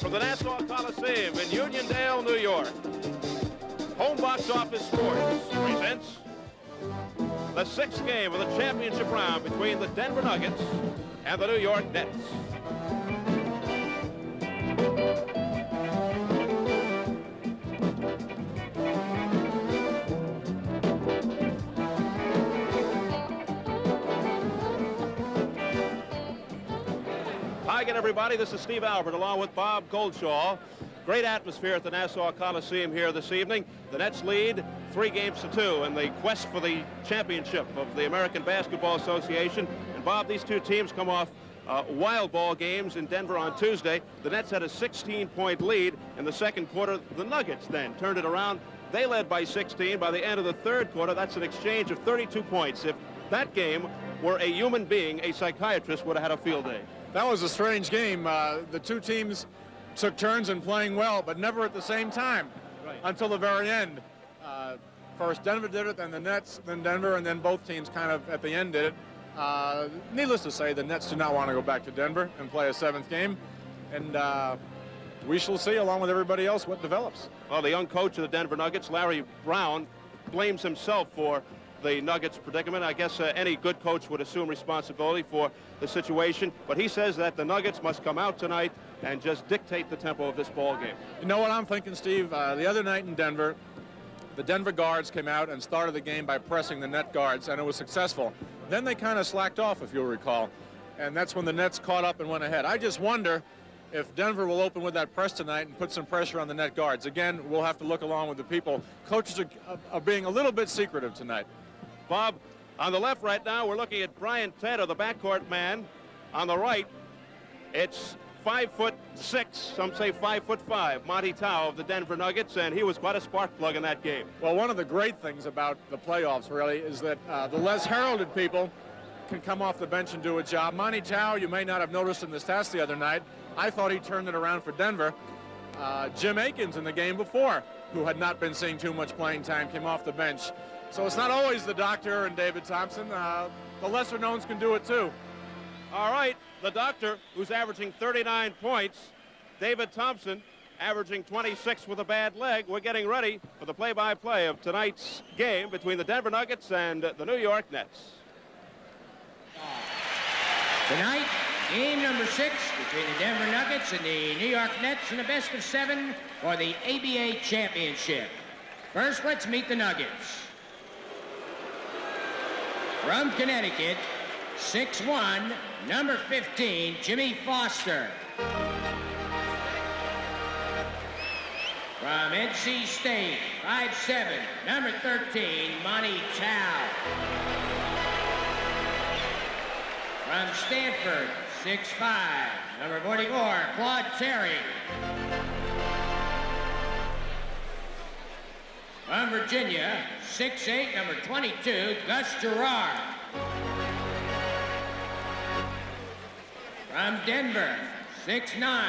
from the Nassau Coliseum in Uniondale, New York. Home Box Office Sports presents the sixth game of the championship round between the Denver Nuggets and the New York Nets. Hi again, everybody. This is Steve Albert along with Bob Goldshaw. Great atmosphere at the Nassau Coliseum here this evening. The Nets lead 3-2 in the quest for the championship of the American Basketball Association. And Bob, these two teams come off wild ball games in Denver on Tuesday. The Nets had a 16-point lead in the second quarter. The Nuggets then turned it around. They led by 16. By the end of the third quarter, that's an exchange of 32 points. If that game were a human being, a psychiatrist would have had a field day. That was a strange game. The two teams took turns in playing well, but never at the same time until the very end. First Denver did it, then the Nets, then Denver, and then both teams kind of at the end did it. Needless to say, the Nets do not want to go back to Denver and play a seventh game. And we shall see, along with everybody else, what develops. Well, the young coach of the Denver Nuggets, Larry Brown, blames himself for the Nuggets predicament. I guess any good coach would assume responsibility for the situation, but he says that the Nuggets must come out tonight and just dictate the tempo of this ball game. You know what I'm thinking, Steve? The other night in Denver, the Denver guards came out and started the game by pressing the net guards, and it was successful. Then they kind of slacked off, if you'll recall, and that's when the Nets caught up and went ahead. I just wonder if Denver will open with that press tonight and put some pressure on the net guards. Again, we'll have to look along with the people. Coaches are being a little bit secretive tonight. Bob, on the left right now, we're looking at Brian Tedder, the backcourt man. On the right, it's 5'6", some say 5'5", Monty Tao of the Denver Nuggets, and he was quite a spark plug in that game. Well, one of the great things about the playoffs, really, is that the less heralded people can come off the bench and do a job. Monty Tao, you may not have noticed in the stats the other night, I thought he turned it around for Denver. Jim Akins in the game before, who had not been seeing too much playing time, came off the bench. So it's not always the doctor and David Thompson. The lesser knowns can do it too. All right, the doctor, who's averaging 39 points, David Thompson, averaging 26 with a bad leg. We're getting ready for the play-by-play of tonight's game between the Denver Nuggets and the New York Nets. Tonight, game number 6 between the Denver Nuggets and the New York Nets in the best of 7 for the ABA championship. First, let's meet the Nuggets. From Connecticut, 6'1", number 15, Jimmy Foster. From NC State, 5'7", number 13, Monty Tao. From Stanford, 6'5", number 44, Claude Terry. From Virginia, 6'8", number 22, Gus Gerard. From Denver, 6'9",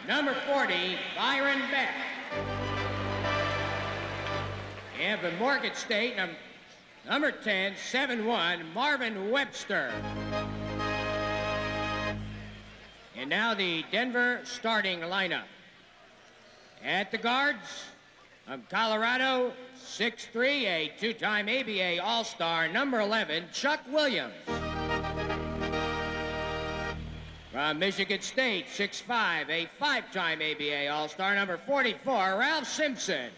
number 40, Byron Beck. And from Morgan State, number 10, 7'1", Marvin Webster. And now the Denver starting lineup. At the guards, from Colorado, 6'3", a two-time ABA All-Star, number 11, Chuck Williams. From Michigan State, 6'5", a 5-time ABA All-Star, number 44, Ralph Simpson.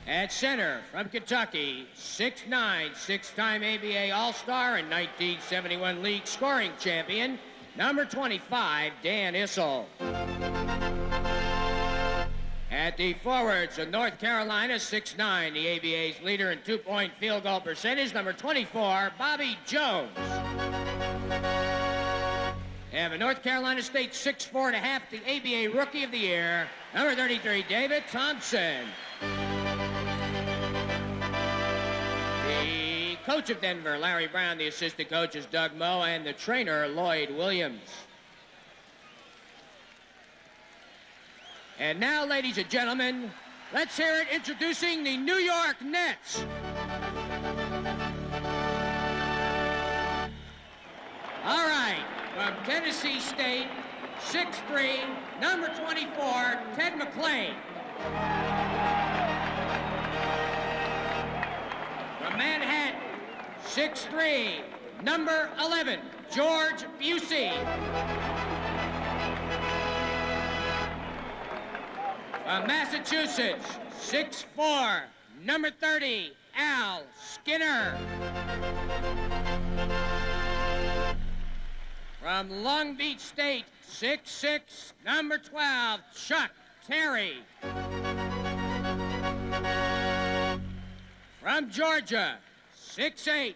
At center, from Kentucky, 6'9", 6-time ABA All-Star and 1971 League scoring champion, number 25, Dan Issel. At the forwards of North Carolina, 6'9", the ABA's leader in two-point field goal percentage, number 24, Bobby Jones. And for North Carolina State, 6'4½", the ABA Rookie of the Year, number 33, David Thompson. The coach of Denver, Larry Brown, the assistant coach is Doug Moe, and the trainer, Lloyd Williams. And now, ladies and gentlemen, let's hear it introducing the New York Nets. All right, from Tennessee State, 6'3", number 24, Ted McClain. From Manhattan, 6'3", number 11, George Busey. From Massachusetts, 6'4", number 30, Al Skinner. From Long Beach State, 6'6", number 12, Chuck Terry. From Georgia, 6'8",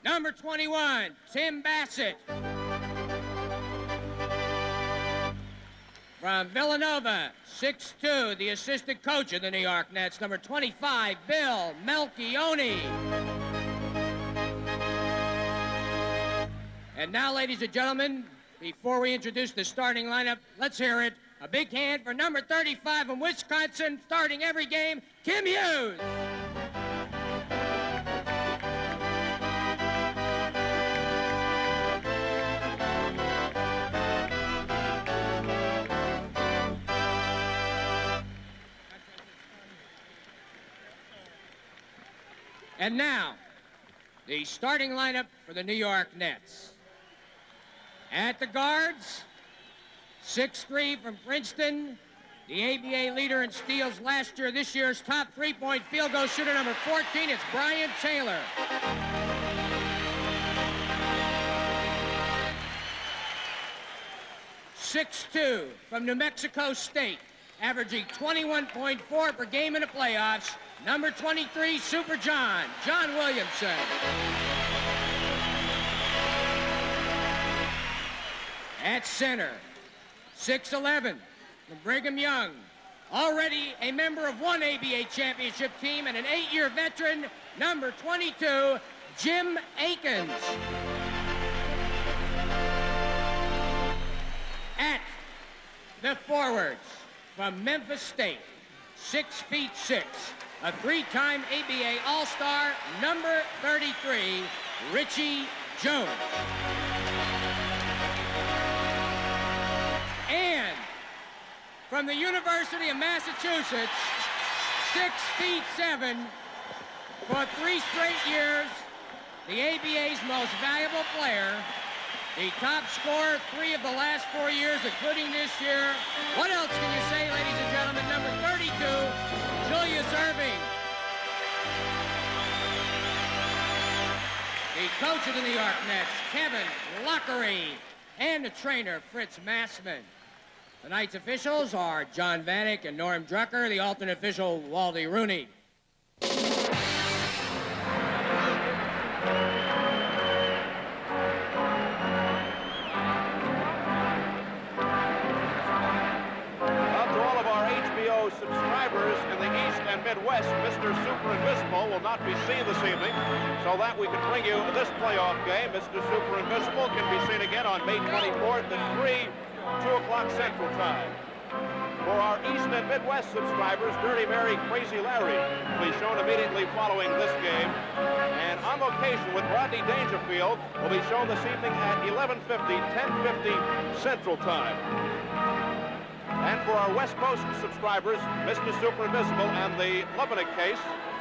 number 21, Tim Bassett. From Villanova, 6'2", the assistant coach of the New York Nets, number 25, Bill Melchione. And now, ladies and gentlemen, before we introduce the starting lineup, let's hear it. A big hand for number 35 from Wisconsin, starting every game, Kim Hughes. And now, the starting lineup for the New York Nets. At the guards, 6'3" from Princeton, the ABA leader in steals last year, this year's top three-point field goal shooter, number 14, it's Brian Taylor. .62 from New Mexico State, averaging 21.4 per game in the playoffs, number 23, Super John Williamson. At center, 6'11", from Brigham Young, already a member of one ABA championship team and an 8-year veteran, number 22, Jim Akins. At the forwards, from Memphis State, 6'6", a three-time ABA All-Star, number 33, Richie Jones. And from the University of Massachusetts, 6'7", for 3 straight years, the ABA's most valuable player, the top scorer 3 of the last 4 years, including this year. What else can you say, ladies and gentlemen? Number 32, Julius Erving. The coach of the New York Nets, Kevin Lockery, and the trainer, Fritz Massman. Tonight's officials are John Vanek and Norm Drucker, the alternate official, Waldy Rooney. Subscribers in the East and Midwest, Mr. Super Invisible will not be seen this evening, so that we can bring you this playoff game. Mr. Super Invisible can be seen again on May 24th at 2 o'clock Central Time. For our East and Midwest subscribers, Dirty Mary, Crazy Larry will be shown immediately following this game. And On Location with Rodney Dangerfield will be shown this evening at 11:50, 10:50 Central Time. And for our West Coast subscribers, Mr. Super Invisible and the Lubbock case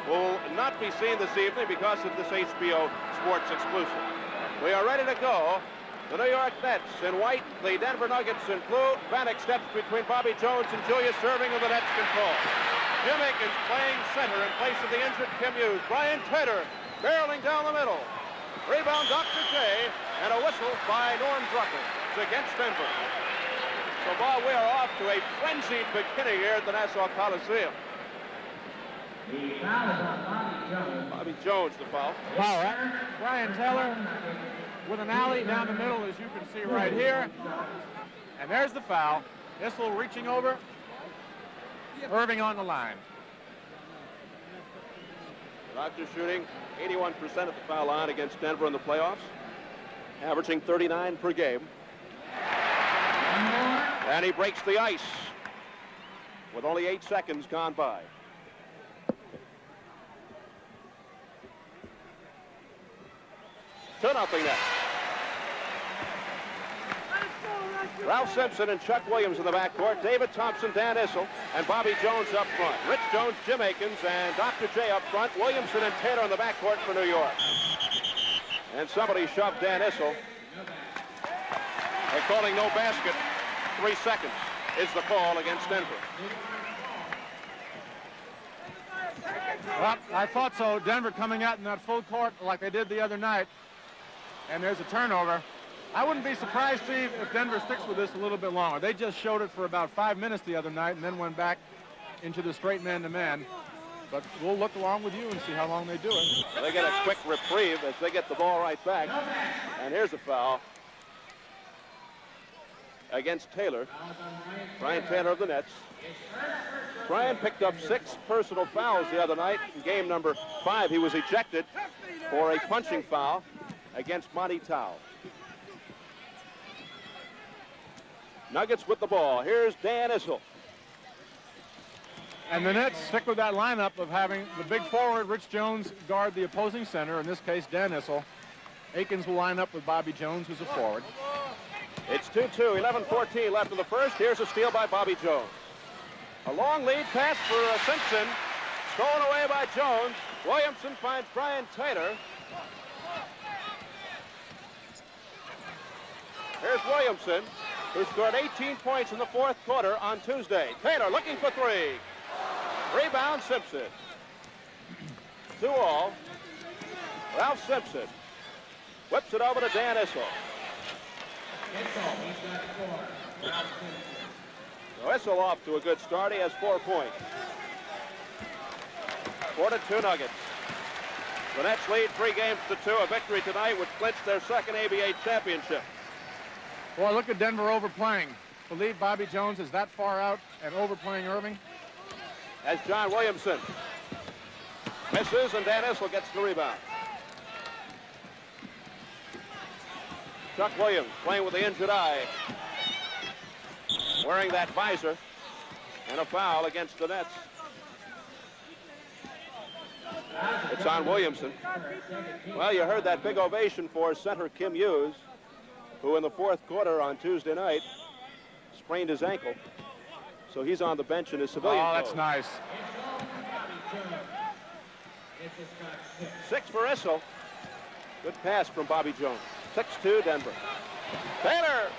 will not be seen this evening because of this HBO Sports exclusive. We are ready to go. The New York Nets in white, the Denver Nuggets in blue. Vanek steps between Bobby Jones and Julius Erving of the Nets control. Jim Akins playing center in place of the injured Kim Hughes. Brian Taylor barreling down the middle. Rebound Dr. J, and a whistle by Norm Drucker. It's against Denver. So, Bob, we are off to a frenzied beginning here at the Nassau Coliseum. The foul is on Bobby Jones. Bobby Jones, the foul. All right. Brian Taylor with an alley down the middle, as you can see right here. And there's the foul. Issel reaching over. Erving on the line. Doctor shooting 81% at the foul line against Denver in the playoffs, averaging 39 per game. And he breaks the ice with only 8 seconds gone by. Two nothing net. Ralph Simpson and Chuck Williams in the backcourt. David Thompson, Dan Issel, and Bobby Jones up front. Rich Jones, Jim Akins, and Dr. J up front. Williamson and Taylor in the backcourt for New York. And somebody shoved Dan Issel. They're calling no basket. 3 seconds is the call against Denver. Well, I thought so. Denver coming out in that full court like they did the other night. And there's a turnover. I wouldn't be surprised, Steve, if Denver sticks with this a little bit longer. They just showed it for about 5 minutes the other night and then went back into the straight man-to-man. But we'll look along with you and see how long they do it. They get a quick reprieve as they get the ball right back. And here's a foul against Taylor. Brian Taylor of the Nets. Brian picked up 6 personal fouls the other night. In game number 5, he was ejected for a punching foul against Monty Tao. Nuggets with the ball. Here's Dan Issel. And the Nets stick with that lineup of having the big forward, Rich Jones, guard the opposing center, in this case, Dan Issel. Aikens will line up with Bobby Jones, who's a forward. It's 2-2, 11-14 left in the first. Here's a steal by Bobby Jones. A long lead pass for Simpson. Stolen away by Jones. Williamson finds Brian Taylor. Here's Williamson, who scored 18 points in the 4th quarter on Tuesday. Taylor looking for 3. Rebound, Simpson. 2-all. Ralph Simpson whips it over to Dan Issel. So Issel off to a good start. He has 4 points. 4-2 Nuggets. The Nets lead 3 games to 2. A victory tonight would clinch their 2nd ABA championship. Boy, look at Denver overplaying. Believe Bobby Jones is that far out and overplaying Erving? As John Williamson misses and Dan Issel gets the rebound. Chuck Williams playing with the injured eye, wearing that visor, and a foul against the Nets. It's on Williamson. Well, you heard that big ovation for center Kim Hughes, who in the 4th quarter on Tuesday night sprained his ankle. So he's on the bench in his civilian Oh, that's clothes. nice. 6 for Issel. Good pass from Bobby Jones. 6-2 Denver. Taylor!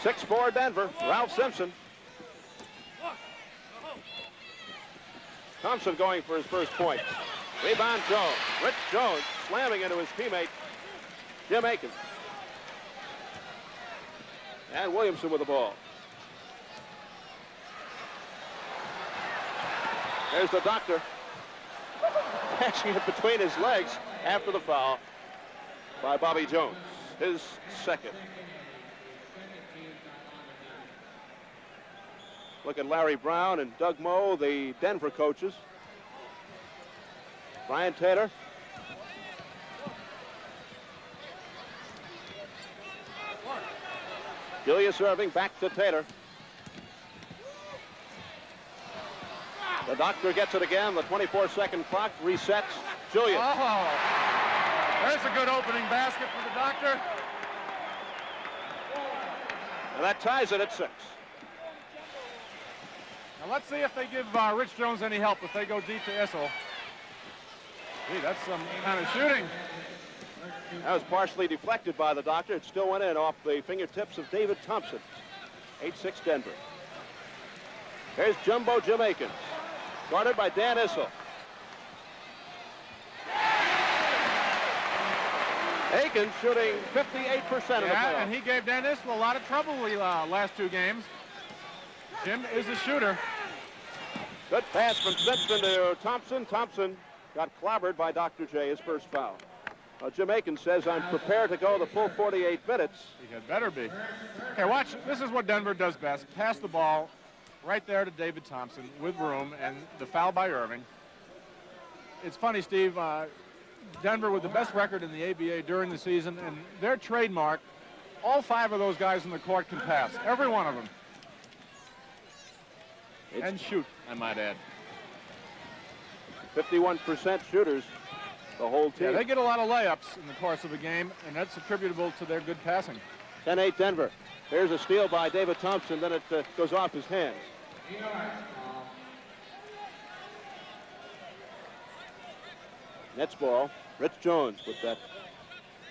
(6-4) Denver. Ralph Simpson. Thompson going for his first point. Rebound Jones. Rich Jones slamming into his teammate, Jim Akins. And Williamson with the ball. There's the doctor. Passing it between his legs after the foul by Bobby Jones. His 2nd. Look at Larry Brown and Doug Moe, the Denver coaches. Brian Taylor. Julius Erving back to Taylor. The doctor gets it again. The 24-second clock resets. Julius. Oh, there's a good opening basket for the doctor. And that ties it at 6. Now let's see if they give Rich Jones any help if they go deep to Issel. Gee, that's some kind of shooting. That was partially deflected by the doctor. It still went in off the fingertips of David Thompson. 8-6 Denver. Here's Jumbo Jim Akins, guarded by Dan Issel. Akins shooting 58% of the playoffs. Yeah, and he gave Dan Issel a lot of trouble the last 2 games. Jim is a shooter. Good pass from Simpson to Thompson. Thompson got clobbered by Dr. J, his first foul. Jim Akins says, I'm prepared to go the full 48 minutes. He had better be. Okay, watch. This is what Denver does best. Pass the ball right there to David Thompson with room, and the foul by Erving. It's funny, Steve, Denver with the best record in the ABA during the season, and their trademark, all 5 of those guys in the court can pass, every one of them. And shoot, I might add. 51% shooters, the whole team. Yeah, they get a lot of layups in the course of a game, and that's attributable to their good passing. 10-8 Denver. Here's a steal by David Thompson, then it goes off his hands. Nets ball. Rich Jones with that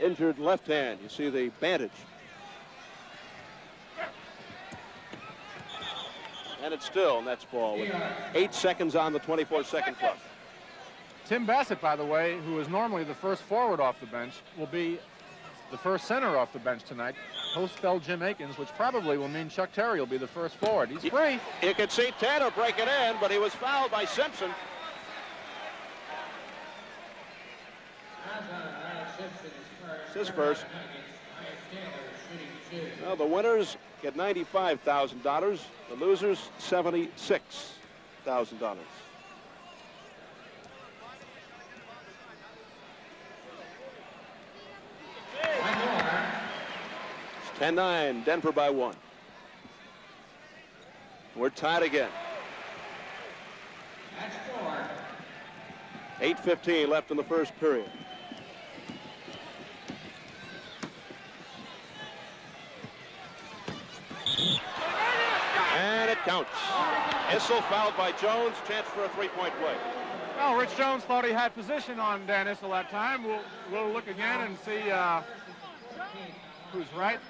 injured left hand. You see the bandage. And it's still Nets ball with 8 seconds on the 24-second clock. Tim Bassett, by the way, who is normally the first forward off the bench, will be the first center off the bench tonight. He'll spell Jim Akins, which probably will mean Chuck Terry will be the first forward. He's free. You can see Tanner break it in, but he was fouled by Simpson. It's his first. Well, the winners get $95,000. The losers, $76,000. It's 10-9, Denver by 1. We're tied again. 8:15 left in the first period. And it counts. Issel fouled by Jones. Chance for a three-point play. Well, Rich Jones thought he had position on Dan Issel that time. We'll look again and see who's right.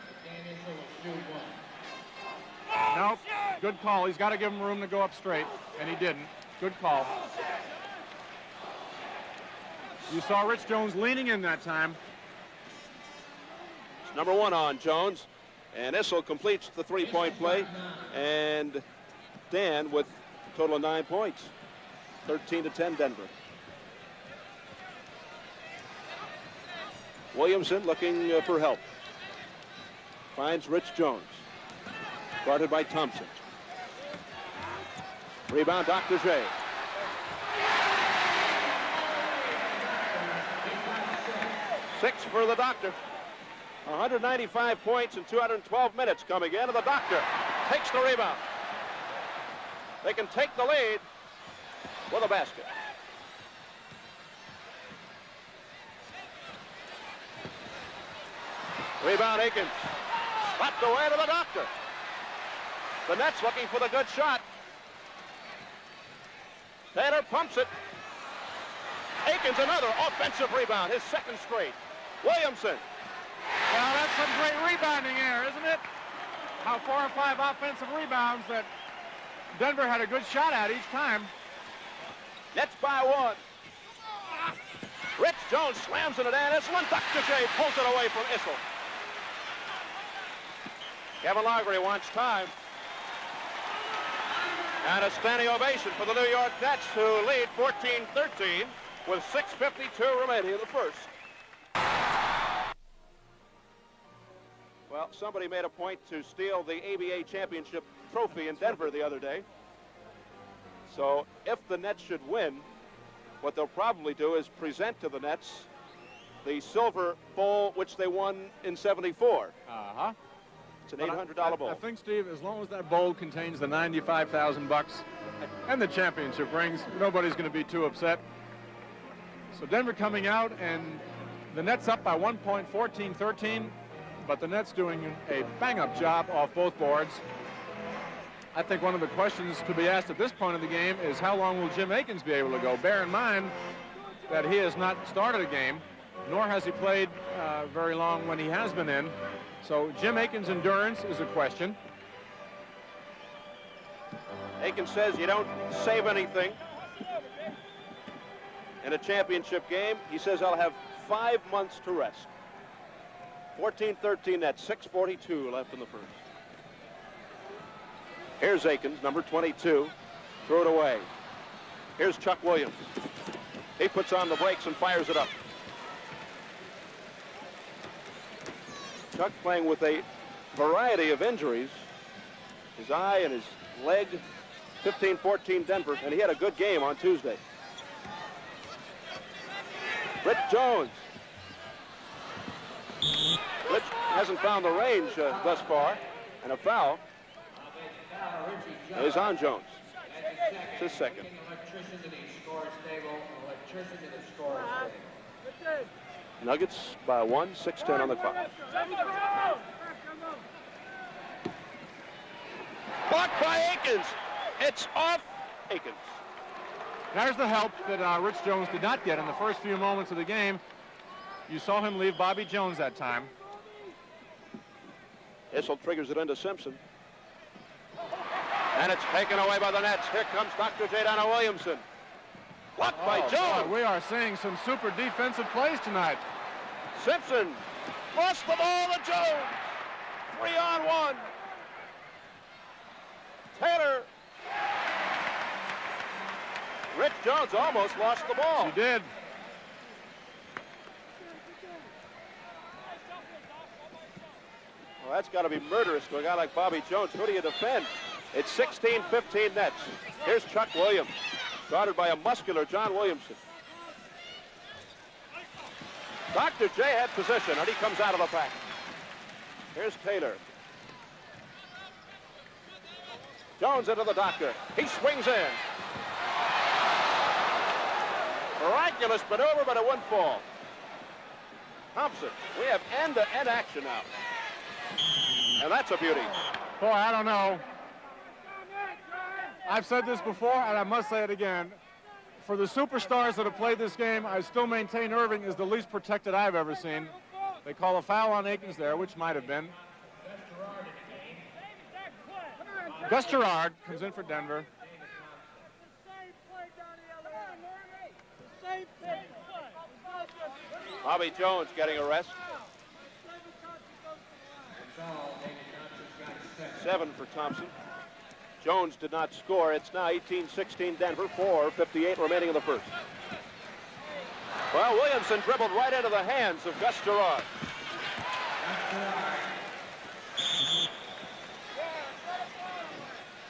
Nope. Good call. He's got to give him room to go up straight, and he didn't. Good call. You saw Rich Jones leaning in that time. It's number 1 on Jones. And Issel completes the three-point play. And Dan with a total of 9 points. 13-10 Denver. Williamson looking for help. Finds Rich Jones. Guarded by Thompson. Rebound, Dr. J. Six for the Doctor. 195 points in 212 minutes coming in, and the Doctor takes the rebound. They can take the lead with a basket. Rebound, Akins. Slapped away to the Doctor. The Nets looking for the good shot. Taylor pumps it. Akins, another offensive rebound, his second straight. Williamson. Well, that's some great rebounding there, isn't it? How 4 or 5 offensive rebounds that Denver had a good shot at each time. Nets by 1. Rich Jones slams into Dan Issel, and Dr. J pulls it away from Issel. Kevin Loughery wants time. And a standing ovation for the New York Nets, who lead 14-13 with 6:52 remaining in the first. Well, somebody made a point to steal the ABA championship trophy in Denver the other day. So if the Nets should win, what they'll probably do is present to the Nets the silver bowl which they won in '74. Uh-huh. It's an $800 bowl. I think, Steve, as long as that bowl contains the $95,000 and the championship rings, nobody's going to be too upset. So Denver coming out, and the Nets up by 1 point, 14-13, but the Nets doing a bang-up job off both boards. I think one of the questions to be asked at this point of the game is how long will Jim Akins be able to go? Bear in mind that he has not started a game, nor has he played very long when he has been in. So Jim Akins' endurance is a question. Akins says you don't save anything in a championship game. He says I'll have 5 months to rest. 14-13 Nets, 6:42 left in the first. Here's Akins, number 22. Throw it away. Here's Chuck Williams. He puts on the brakes and fires it up. Chuck playing with a variety of injuries. His eye and his leg. 15-14 Denver, and he had a good game on Tuesday. Rich Jones. Rich hasn't found the range thus far, and a foul is on Jones. It's his second. electrician to the scorer's table, electrician to the scorer's table. Nuggets by 1, 6:10 on the clock. Blocked by Akins. It's off Akins. There's the help that Rich Jones did not get in the first few moments of the game. You saw him leave Bobby Jones that time. Issel triggers it into Simpson. And it's taken away by the Nets. Here comes Dr. J. Donna Williamson. Blocked by Jones. Boy, we are seeing some super defensive plays tonight. Simpson lost the ball to Jones. 3-on-1. Taylor. Rich Jones almost lost the ball. He did. Well, that's got to be murderous to a guy like Bobby Jones. Who do you defend? It's 16-15 Nets. Here's Chuck Williams, guarded by a muscular John Williamson. Dr. J had position, and he comes out of the pack. Here's Taylor. Jones into the doctor. He swings in. Miraculous maneuver, but it wouldn't fall. Thompson, we have end-to-end action now. And that's a beauty. Boy, I don't know. I've said this before, and I must say it again. For the superstars that have played this game, I still maintain Erving is the least protected I've ever seen. They call a foul on Akins there, which might have been. Gus Gerard comes in for Denver. Bobby Jones getting a rest. 7 for Thompson. Jones did not score. It's now 18-16 Denver, 4:58 remaining in the first. Well, Williamson dribbled right into the hands of Gus Gerard.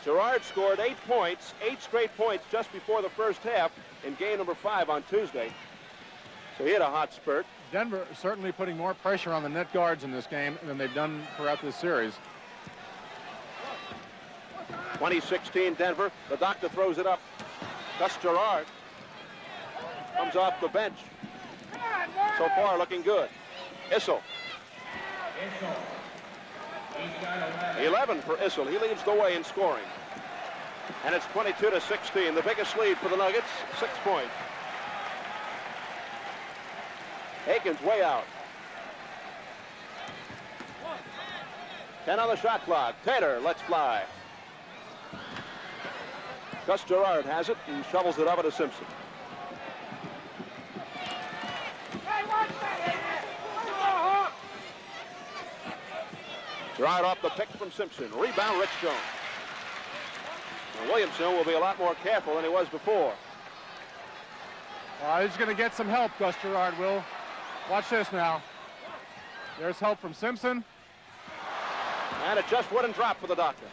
Gerard scored 8 points, 8 straight points just before the first half in game number 5 on Tuesday. So he had a hot spurt. Denver certainly putting more pressure on the net guards in this game than they've done throughout this series. 2016 Denver. The doctor throws it up. Gus Gerard comes off the bench. So far looking good. Issel. 11 for Issel. He leads the way in scoring. And it's 22-16. The biggest lead for the Nuggets. 6 points. Akins way out. 10 on the shot clock. Taylor lets fly. Gus Gerard has it and shovels it over to Simpson. Gerard off the pick from Simpson. Rebound, Rich Jones. And Williamson will be a lot more careful than he was before. He's going to get some help, Gus Gerard will. Watch this now. There's help from Simpson. And it just wouldn't drop for the doctor.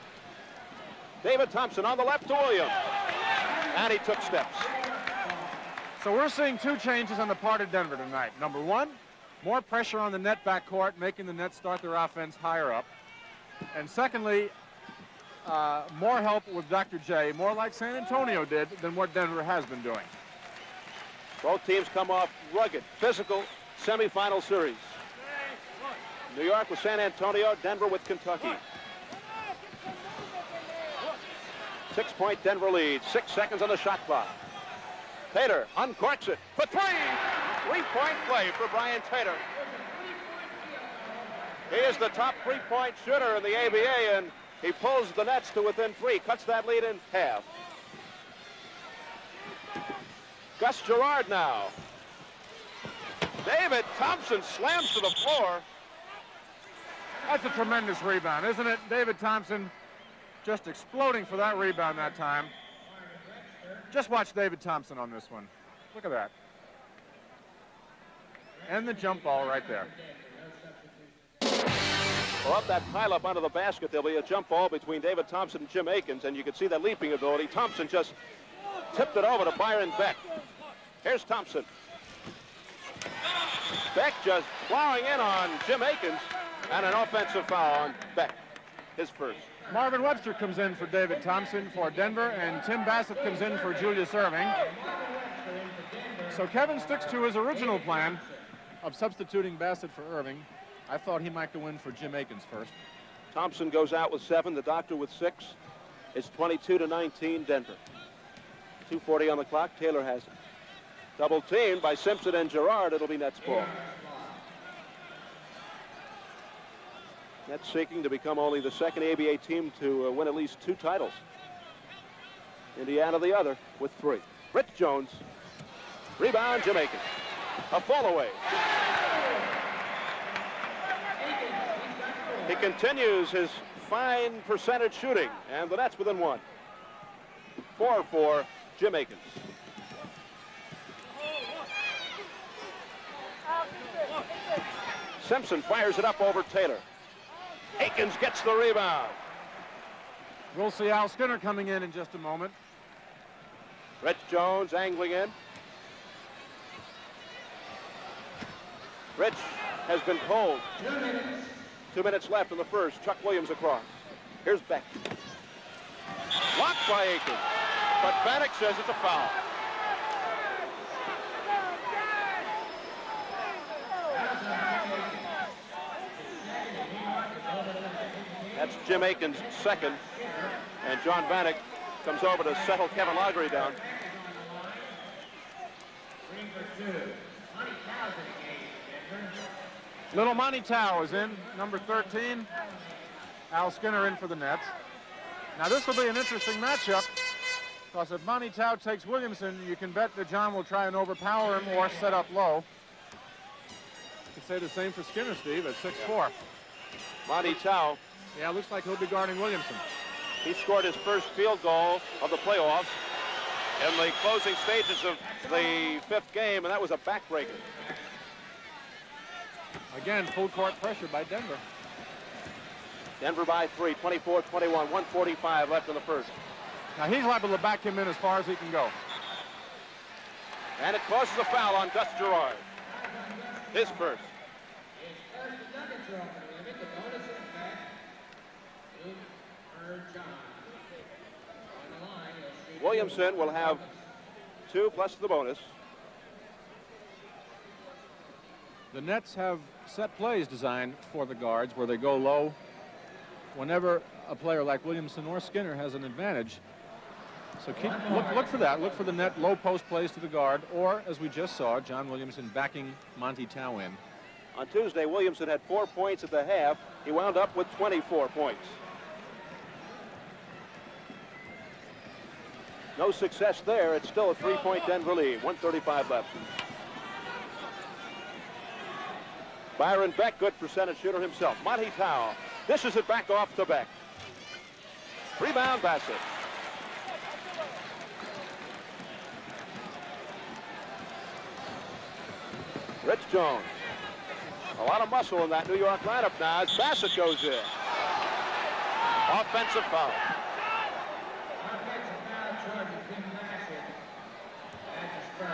David Thompson on the left to Williams. And he took steps. So we're seeing 2 changes on the part of Denver tonight. Number 1, more pressure on the net backcourt, making the Nets start their offense higher up. And secondly, more help with Dr. J, more like San Antonio did than what Denver has been doing. Both teams come off rugged, physical semifinal series. New York with San Antonio, Denver with Kentucky. 6-point Denver lead, 6 seconds on the shot clock. Taylor uncorks it for 3. 3-point play for Brian Taylor. He is the top 3-point shooter in the ABA, and he pulls the Nets to within 3, cuts that lead in half. Gus Gerard now. David Thompson slams to the floor. That's a tremendous rebound, isn't it? David Thompson just exploding for that rebound that time. Just watch David Thompson on this one. Look at that. And the jump ball right there. Well, up that pile-up under the basket, there'll be a jump ball between David Thompson and Jim Akins, and you can see that leaping ability. Thompson just tipped it over to Byron Beck. Here's Thompson. Beck just plowing in on Jim Akins, and an offensive foul on Beck, his first. Marvin Webster comes in for David Thompson for Denver, and Tim Bassett comes in for Julius Erving. So Kevin sticks to his original plan of substituting Bassett for Erving. I thought he might go in for Jim Akins first. Thompson goes out with 7, the doctor with 6. It's 22-19 Denver. 2:40 on the clock. Taylor has it. Double teamed by Simpson and Gerard. It'll be Nets ball. Nets seeking to become only the second ABA team to win at least 2 titles. Indiana the other with 3. Rich Jones. Rebound, Jim Akins. A fall away. He continues his fine percentage shooting, and the Nets within 1. 4 for Jim Akins. Simpson fires it up over Taylor. Akins gets the rebound. We'll see Al Skinner coming in just a moment. Rich Jones angling in. Rich has been pulled. 2 minutes left in the first. Chuck Williams across. Here's Beck. Blocked by Akins. But Bannock says it's a foul. That's Jim Akins' second. And John Bannock comes over to settle Kevin Loggery down. Little Monty Tao is in, number 13. Al Skinner in for the Nets. Now this will be an interesting matchup, because if Monty Tao takes Williamson, you can bet that John will try and overpower him or set up low. You could say the same for Skinner, Steve, at 6'4". Monty Tao. Yeah, looks like he'll be guarding Williamson. He scored his first field goal of the playoffs in the closing stages of the 5th game, and that was a backbreaker. Again, full court pressure by Denver. Denver by 3, 24-21, 1:45 left in the first. Now he's liable to back him in as far as he can go. And it causes a foul on Gus Gerard. His first. Williamson will have 2 plus the bonus. The Nets have set plays designed for the guards where they go low whenever a player like Williamson or Skinner has an advantage. So look for that. Look for the net low post plays to the guard, or as we just saw, John Williamson backing Monty Tao in. On Tuesday, Williamson had 4 points at the half. He wound up with 24 points. No success there. It's still a 3-point Denver lead. 1:35 left. Byron Beck, good percentage shooter himself. Monty Tao dishes it back off to Beck. Rebound Bassett. Rich Jones. A lot of muscle in that New York lineup now as Bassett goes in. Offensive foul.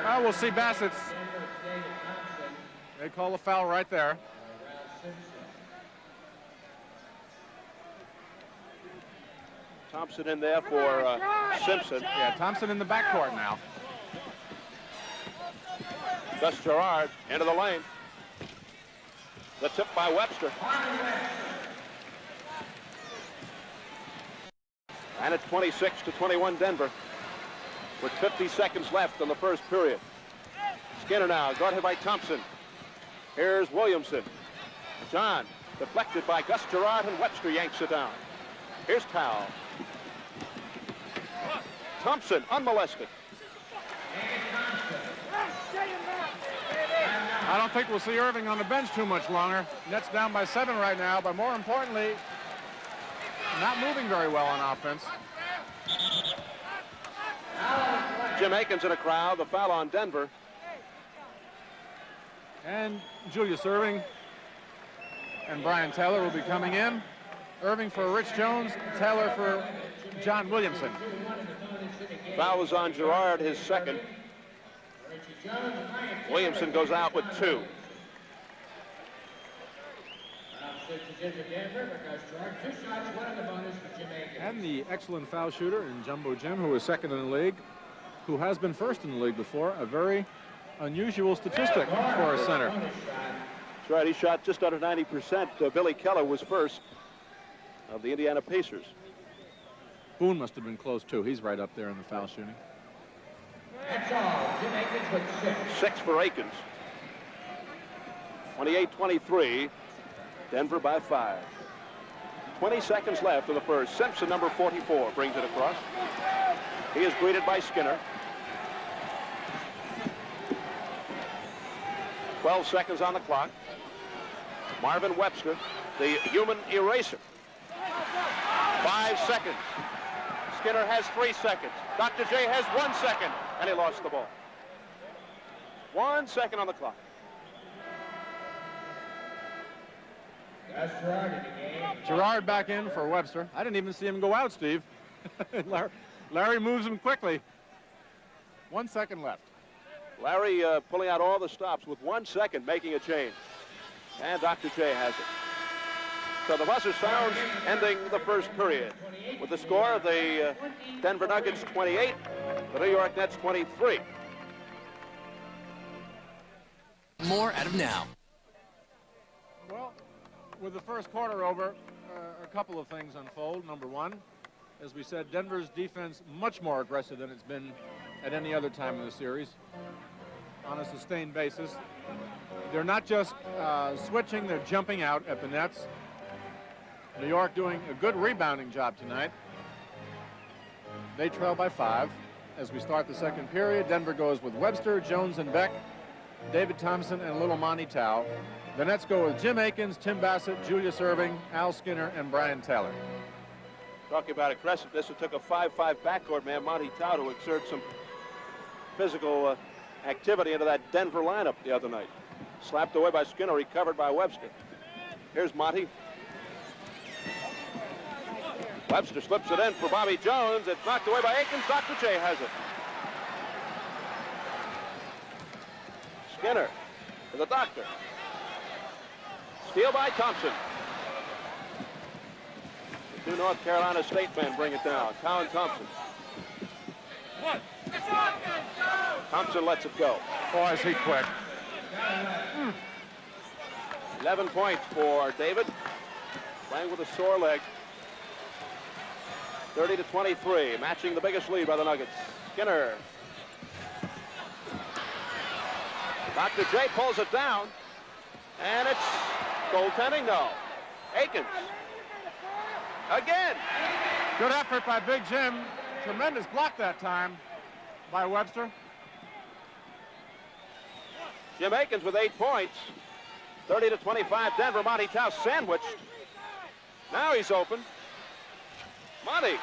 Well, we'll see Bassett's. They call a foul right there. Thompson in there for Simpson. Yeah, Thompson in the backcourt now. Gus Gerard into the lane. The tip by Webster. And it's 26-21 Denver with 50 seconds left in the first period. Skinner now guarded by Thompson. Here's Williamson. John deflected by Gus Gerard, and Webster yanks it down. Here's Tao. Thompson unmolested. I don't think we'll see Erving on the bench too much longer. Nets down by 7 right now, but more importantly, not moving very well on offense. Jim Akins in a crowd. The foul on Denver. And Julius Erving and Brian Taylor will be coming in. Erving for Rich Jones, Taylor for John Williamson. Foul was on Gerard, his second. Williamson goes out with 2. Substitutes in for Denver because Gerard, 2 shots, 1 on the bonus for Jim Akins. And the excellent foul shooter in Jumbo Jim, who was second in the league, who has been first in the league before. A very unusual statistic for a center. That's right, he shot just under 90%. Billy Keller was first of the Indiana Pacers. Boone must have been close too. He's right up there in the foul shooting. That's all. Jim Akins with 6. 6 for Akins. 28-23. Denver by 5. 20 seconds left in the first. Simpson, number 44, brings it across. He is greeted by Skinner. 12 seconds on the clock. Marvin Webster, the human eraser. 5 seconds. Skinner has 3 seconds. Dr. J has 1 second, and he lost the ball. 1 second on the clock. That's Gerard in the game. Gerard back in for Webster. I didn't even see him go out, Steve. Larry moves him quickly. 1 second left. Larry pulling out all the stops with 1 second, making a change. And Dr. J has it. So the buzzer sounds, ending the first period. With the score of the Denver Nuggets 28, the New York Nets 23. More out of now. Well, with the first quarter over, a couple of things unfold. Number one, as we said, Denver's defense much more aggressive than it's been at any other time in the series on a sustained basis. They're not just switching, they're jumping out at the nets. New York doing a good rebounding job tonight. They trail by 5 as we start the second period. Denver goes with Webster, Jones, and Beck, David Thompson, and little Monty Tao. The Nets go with Jim Akins, Tim Bassett, Julius Erving, Al Skinner, and Brian Taylor. Talking about aggressiveness, it took a 5-5 backcourt man, Monty Tao, to exert some physical activity into that Denver lineup the other night. Slapped away by Skinner, recovered by Webster. Here's Monty. Webster slips it in for Bobby Jones. It's knocked away by Akins. Dr. J has it. Skinner to the doctor. Steal by Thompson. The 2 North Carolina State men bring it down. Tao and Thompson. Thompson lets it go. Boy, is he quick. 11 points for David. Playing with a sore leg. 30-23, matching the biggest lead by the Nuggets. Skinner. Dr. J pulls it down, and it's goaltending. No. Akins. Again. Good effort by Big Jim. Tremendous block that time by Webster. Jim Akins with 8 points. 30-25, Denver. Monty Tao sandwiched. Now he's open. Monty.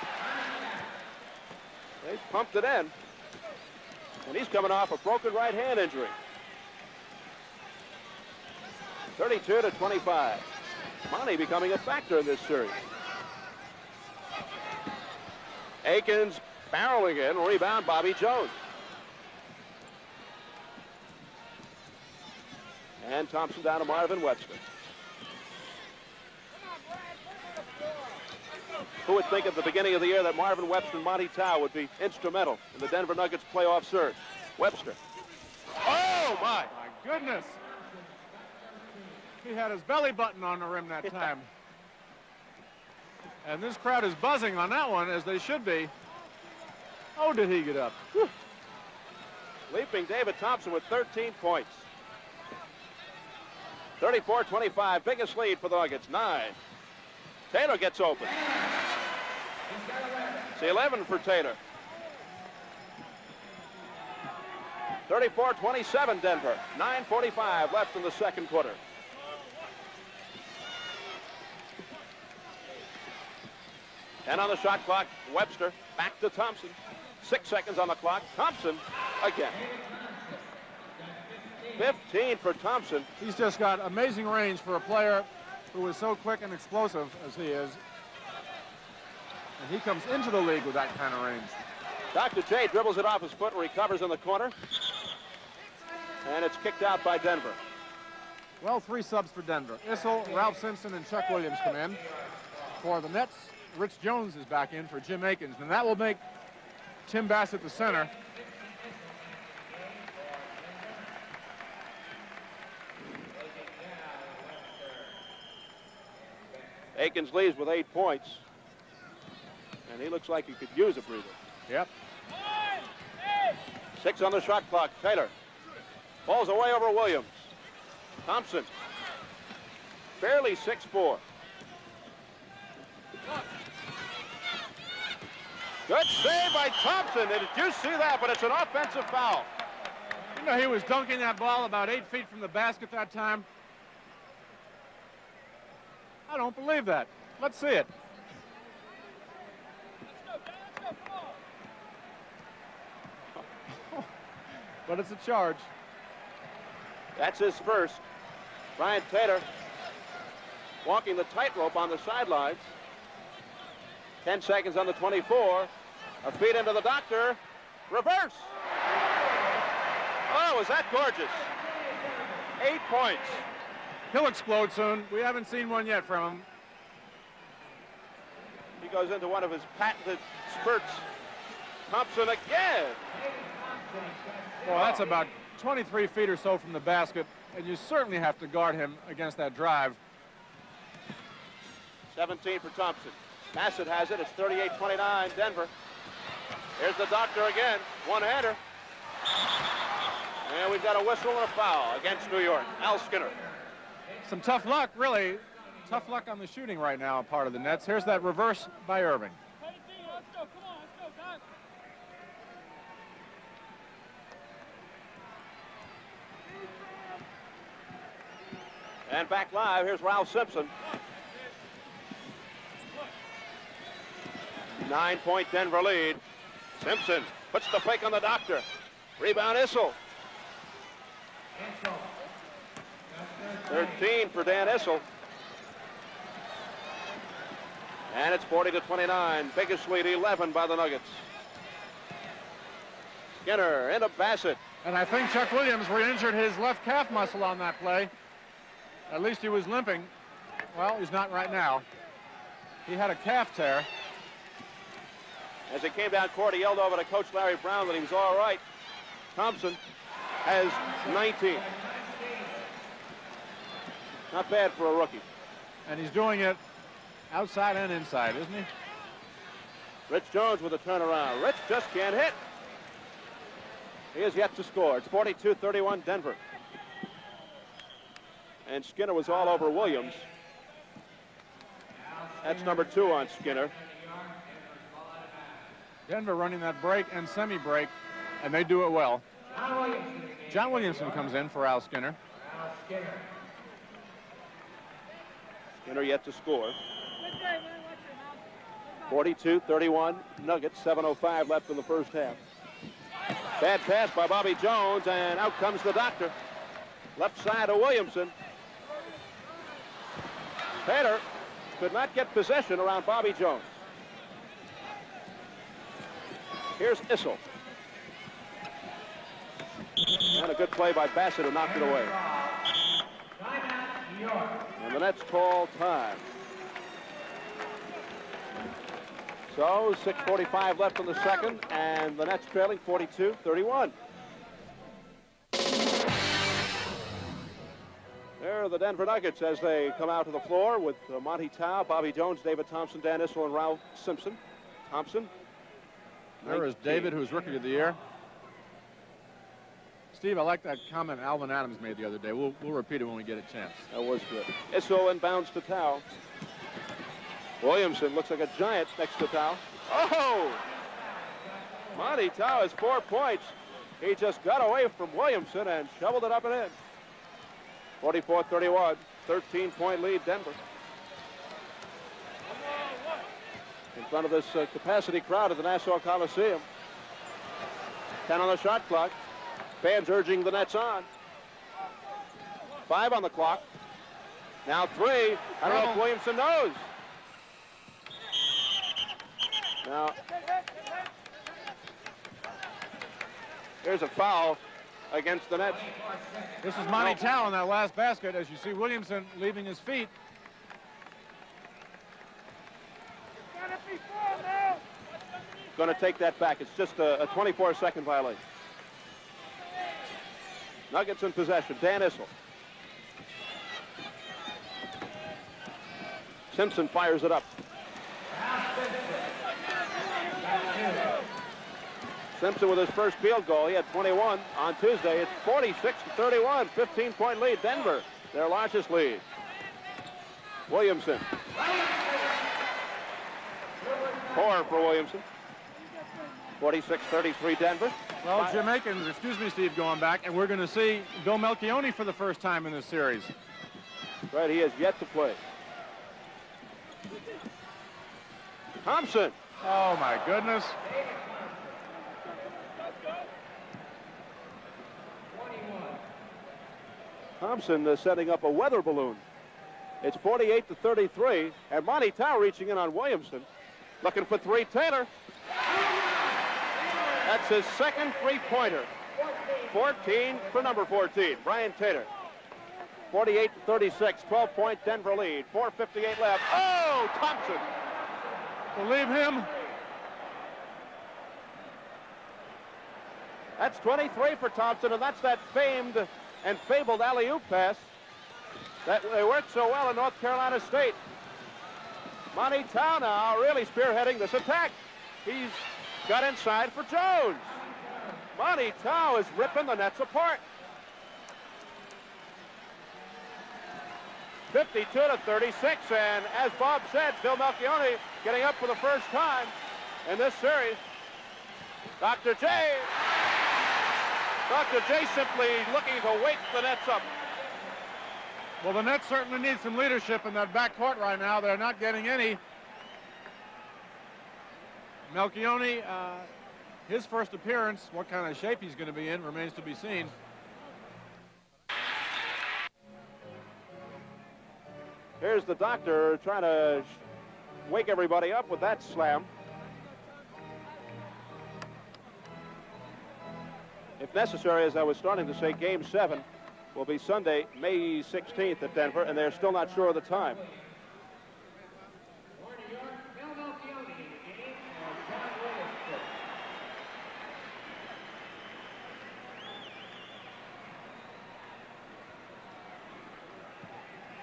They pumped it in. And he's coming off a broken right hand injury. 32-25. Monty becoming a factor in this series. Akins barreling in. Rebound, Bobby Jones. And Thompson down to Marvin Webster. Who would think at the beginning of the year that Marvin Webster and Monty Tao would be instrumental in the Denver Nuggets playoff surge? Webster. Oh, my. My goodness. He had his belly button on the rim that time. And this crowd is buzzing on that one, as they should be. Oh, did he get up? Whew. Leaping David Thompson with 13 points. 34-25, biggest lead for the Nuggets, 9. Taylor gets open. It's 11 for Taylor. 34-27 Denver. 9:45 left in the second quarter. And on the shot clock, Webster back to Thompson. 6 seconds on the clock. Thompson again. 15 for Thompson. He's just got amazing range for a player who is so quick and explosive as he is. And he comes into the league with that kind of range. Dr. J dribbles it off his foot and recovers in the corner. And it's kicked out by Denver. Well, 3 subs for Denver. Issel, Ralph Simpson, and Chuck Williams come in. For the Nets, Rich Jones is back in for Jim Akins, and that will make Tim Bassett the center. Akins leads with 8 points. And he looks like he could use a breather. Yep. 6 on the shot clock. Taylor. Ball's away over Williams. Thompson. Barely 6'4". Good save by Thompson. Did you see that? But it's an offensive foul. You know, he was dunking that ball about 8 feet from the basket that time. I don't believe that. Let's see it. But it's a charge. That's his first. Brian Taylor walking the tightrope on the sidelines. 10 seconds on the 24. A feed into the doctor. Reverse. Oh, was that gorgeous? 8 points. He'll explode soon. We haven't seen one yet from him. He goes into one of his patented spurts. Thompson again. Well, that's about 23 feet or so from the basket, and you certainly have to guard him against that drive. 17 for Thompson. Bassett has it. It's 38-29, Denver. Here's the doctor again. One-hander. And we've got a whistle and a foul against New York. Al Skinner. Some tough luck, really. Tough luck on the shooting right now, part of the Nets. Here's that reverse by Erving. And back live, here's Ralph Simpson. 9-point Denver lead. Simpson puts the fake on the doctor. Rebound Issel. 13 for Dan Issel. And it's 40-29. Biggest lead, 11 by the Nuggets. Skinner into Bassett. And I think Chuck Williams re-injured his left calf muscle on that play. At least he was limping. Well, he's not right now. He had a calf tear. As he came down court, he yelled over to Coach Larry Brown that he was all right. Thompson has 19. Not bad for a rookie. And he's doing it outside and inside, isn't he? Rich Jones with a turnaround. Rich just can't hit. He is yet to score. It's 42-31 Denver. And Skinner was all over Williams. That's number 2 on Skinner. Denver running that break and semi-break, and they do it well. John Williamson comes in for Al Skinner. Skinner yet to score. 42-31 Nuggets, 7:05 left in the first half. Bad pass by Bobby Jones, and out comes the doctor. Left side of Williamson. Taylor could not get possession around Bobby Jones. Here's Issel. And a good play by Bassett, who knocked it away. And the Nets call time. So 6:45 left in the second, and the Nets trailing 42-31. There are the Denver Nuggets as they come out to the floor with Monty Tao, Bobby Jones, David Thompson, Dan Issel, and Ralph Simpson. Thompson. There is David, who's Rookie of the Year. Steve, I like that comment Alvin Adams made the other day. We'll repeat it when we get a chance. That was good. Issel inbounds to Tao. Williamson looks like a giant next to Tao. Oh! Monty Tao has 4 points. He just got away from Williamson and shoveled it up and in. 44-31, 13-point lead, Denver. In front of this capacity crowd at the Nassau Coliseum. 10 on the shot clock. Fans urging the Nets on. 5 on the clock. Now 3. I don't know if Williamson knows. Now, here's a foul. against the Nets. This is Monty Tao in that last basket, as you see Williamson leaving his feet. Going to take that back. It's just a 24-second violation. Nuggets in possession. Dan Issel. Simpson fires it up. Simpson with his first field goal. He had 21 on Tuesday. It's 46-31, 15-point lead. Denver, their largest lead. Williamson. 4 for Williamson. 46-33 Denver. Well, Jamaicans, excuse me, Steve, going back, and we're going to see Bill Melchione for the first time in this series. Right, he has yet to play. Thompson. Oh, my goodness. Thompson setting up a weather balloon. It's 48-33, and Monty Tao reaching in on Williamson. Looking for 3, Taylor. That's his second three-pointer. 14 for number 14, Brian Taylor. 48-36, 12-point Denver lead. 4:58 left. Oh, Thompson. Believe him. That's 23 for Thompson, and that's that famed and fabled alley-oop pass that they worked so well in North Carolina State. Monty Tao now really spearheading this attack. He's got inside for Jones. Monty Tao is ripping the Nets apart. 52-36, and as Bob said, Bill Melchione getting up for the first time in this series. Dr. J simply looking to wake the Nets up. Well, the Nets certainly need some leadership in that backcourt right now. They're not getting any. Melchione, his first appearance, what kind of shape he's going to be in remains to be seen. Here's the doctor trying to wake everybody up with that slam. If necessary, as I was starting to say, Game 7 will be Sunday, May 16th at Denver, and they're still not sure of the time.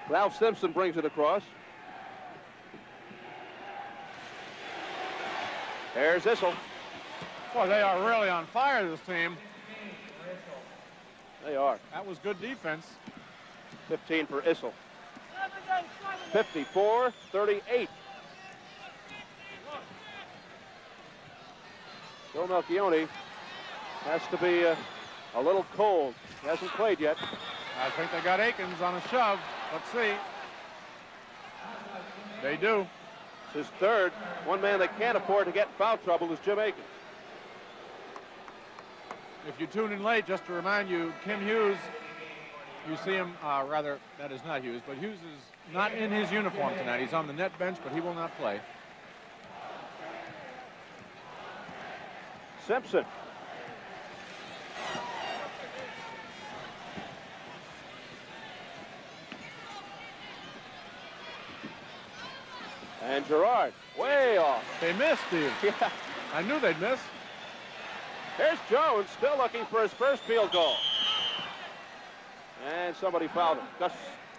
Ralph Simpson brings it across. There's Issel. Boy, they are really on fire, this team. They are. That was good defense. 15 for Issel. 54-38. Bill Melchione has to be a little cold. He hasn't played yet. I think they got Akins on a shove. Let's see. They do. It's his third. One man that can't afford to get in foul trouble is Jim Akins. If you tune in late, just to remind you, Kim Hughes, you see him, rather, that is not Hughes, but Hughes is not in his uniform tonight. He's on the net bench, but he will not play. Simpson. And Gerard, way off. They missed, Steve. Yeah. I knew they'd miss. Here's Jones, still looking for his first field goal. And somebody fouled him, Gus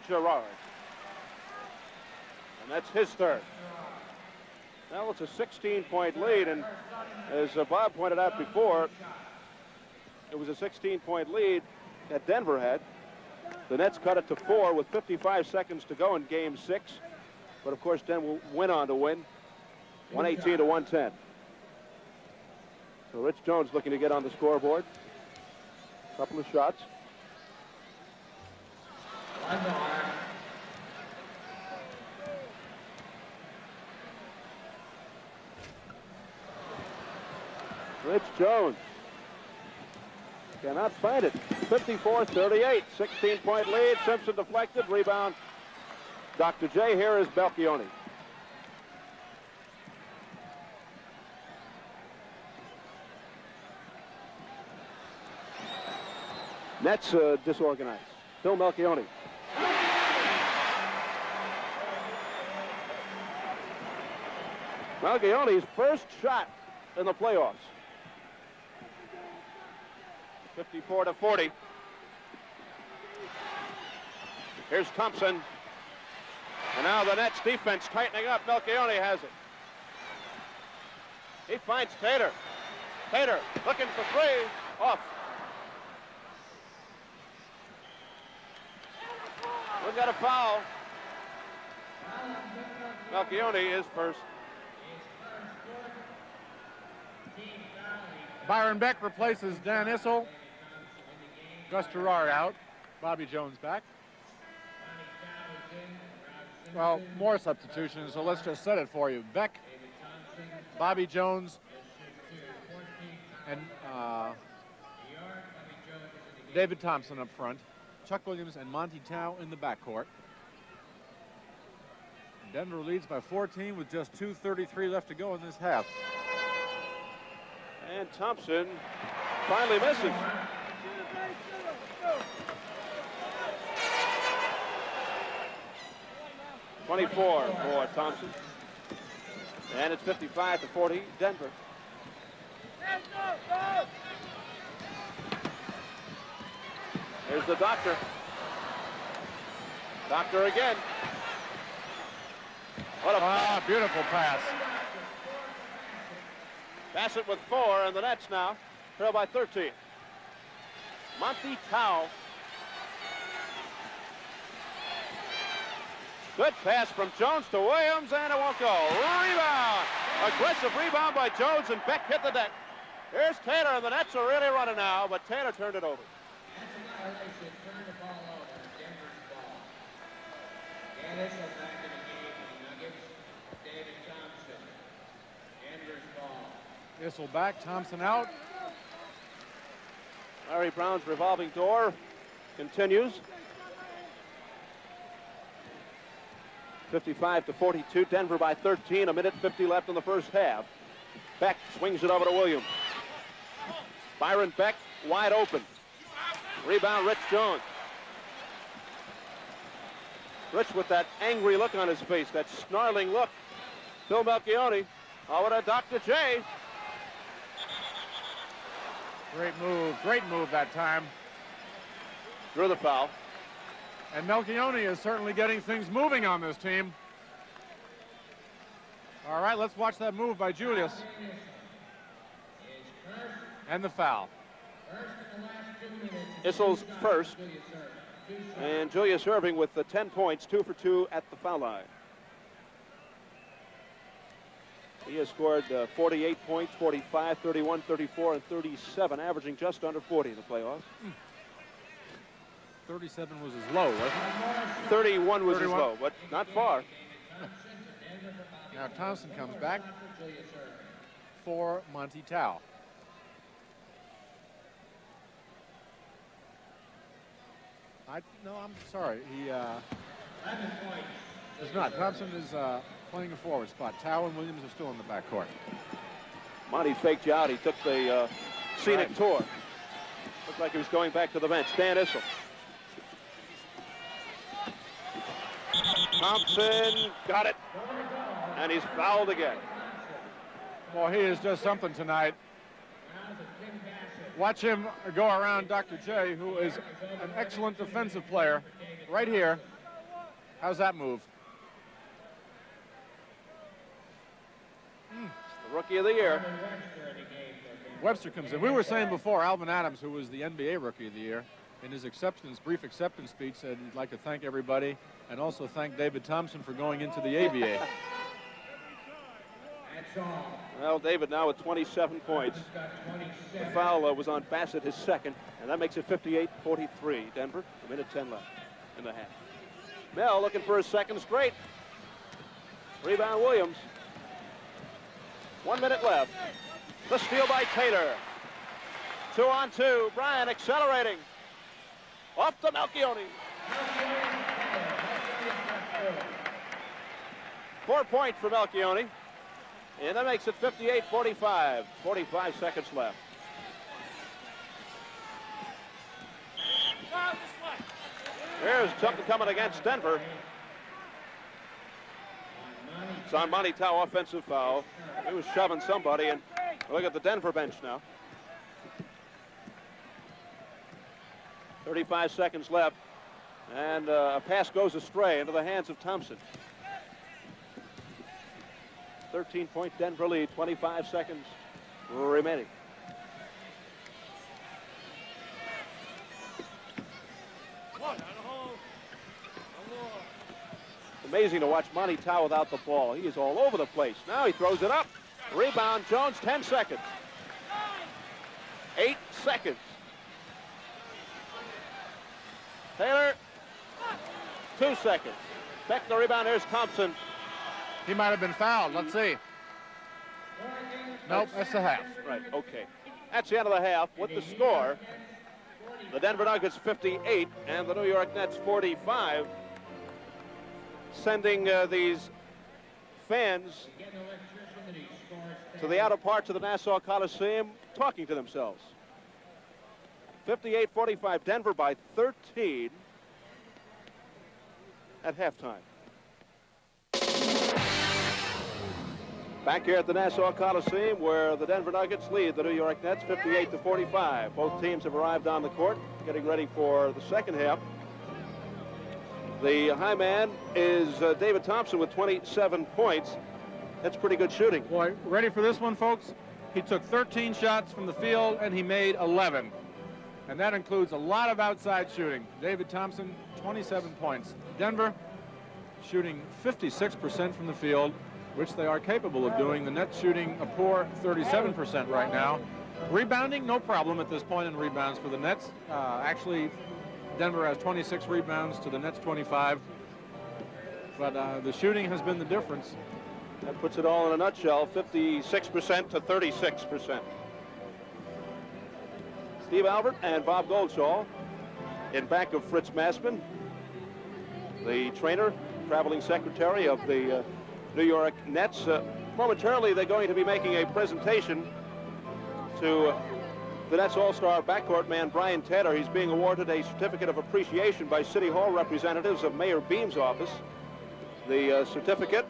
Gerard. And that's his third. Well, it's a 16-point lead, and as Bob pointed out before, it was a 16-point lead that Denver had. The Nets cut it to 4 with 55 seconds to go in Game 6. But, of course, Denver went on to win, 118-110. So Rich Jones looking to get on the scoreboard. Couple of shots. Rich Jones cannot find it. 54-38, 16-point lead. Simpson deflected, rebound. Dr. J. Here is Melchione. Nets disorganized. Phil Melchione. Melchione's first shot in the playoffs. 54-40. Here's Thompson. And now the Nets defense tightening up. Melchione has it. He finds Tater. Tater looking for three. Off. We've got a foul. Melchione is first. Byron Beck replaces Dan Issel. Gus Gerard out. Bobby Jones back. Well, more substitutions, so let's just set it for you. Beck, Bobby Jones, and David Thompson up front. Chuck Williams and Monty Tao in the backcourt. Denver leads by 14 with just 2:33 left to go in this half. And Thompson finally misses. .24 for Thompson. And it's 55-40, Denver. Here's the doctor. Doctor again. What a beautiful pass. Bassett with 4, and the Nets now trail by 13. Monty Tao. Good pass from Jones to Williams, and it won't go. Rebound! Aggressive rebound by Jones, and Beck hit the deck. Here's Taylor, and the Nets are really running now, but Taylor turned it over. Turn the ball over. Denver's ball. Dan Issel back in the game for the Nuggets. David Thompson. Denver's ball. Issel back, Thompson out. Larry Brown's revolving door continues. 55-42, Denver by 13, a minute 50 left in the first half. Beck swings it over to Williams. Byron Beck wide open. Rebound, Rich Jones. Rich with that angry look on his face, that snarling look. Phil Melchione over to Dr. J. Great move that time. Drew the foul. And Melchione is certainly getting things moving on this team. All right, let's watch that move by Julius. And the foul. Issel's first. And Julius Erving with the 10 points, 2 for 2 at the foul line. He has scored 48 points, 45, 31, 34, and 37, averaging just under 40 in the playoffs. 37 was his low, wasn't it? 31 was his low, but not far. Now Thompson comes back for Monty Tao. No, I'm sorry. He is not. Thompson is playing a forward spot. Tao and Williams are still in the backcourt. Monty faked you out. He took the scenic tour. Looked like he was going back to the bench. Dan Issel. Thompson got it. And he's fouled again. Well, he is just something tonight. Watch him go around Dr. J, who is an excellent defensive player. Right here. How's that move? The rookie of the year. Webster comes in. We were saying before, Alvin Adams, who was the NBA Rookie of the Year, in his brief acceptance speech said he'd like to thank everybody and also thank David Thompson for going into the ABA. Well, David now with 27 points. The foul was on Bassett, his second, and that makes it 58-43. Denver, a minute 10 left in the half. Mel looking for his second straight. Rebound Williams. 1 minute left. The steal by Tater. 2-on-2. Bryant accelerating. Off to Melchione. 4 points for Melchione. And that makes it 58-45. 45 seconds left. Here's something coming against Denver. It's on Monty Tao, offensive foul. He was shoving somebody, and look at the Denver bench now. 35 seconds left, and a pass goes astray into the hands of Thompson. 13-point Denver lead, 25 seconds remaining. Amazing to watch Monty Tao without the ball. He is all over the place. Now he throws it up. Rebound, Jones, 10 seconds. 8 seconds. Taylor, 2 seconds. Back the rebound, here's Thompson. He might have been fouled. Let's see. Nope, that's the half. Right, okay. That's the end of the half. With the score, the Denver Nuggets 58 and the New York Nets 45. Sending these fans to the outer parts of the Nassau Coliseum talking to themselves. 58-45, Denver by 13 at halftime. Back here at the Nassau Coliseum, where the Denver Nuggets lead the New York Nets 58-45. Both teams have arrived on the court, getting ready for the second half. The high man is David Thompson with 27 points. That's pretty good shooting. Boy, ready for this one, folks? He took 13 shots from the field, and he made 11. And that includes a lot of outside shooting. David Thompson, 27 points. Denver shooting 56% from the field, which they are capable of doing. The Nets shooting a poor 37% right now. Rebounding, no problem at this point in rebounds for the Nets. Actually, Denver has 26 rebounds to the Nets 25. But the shooting has been the difference. That puts it all in a nutshell, 56% to 36%. Steve Albert and Bob Goldshaw in back of Fritz Massman, the trainer, traveling secretary of the New York Nets. Momentarily, they're going to be making a presentation to the Nets All-Star backcourt man, Brian Tedder. He's being awarded a certificate of appreciation by City Hall representatives of Mayor Beam's office. The certificate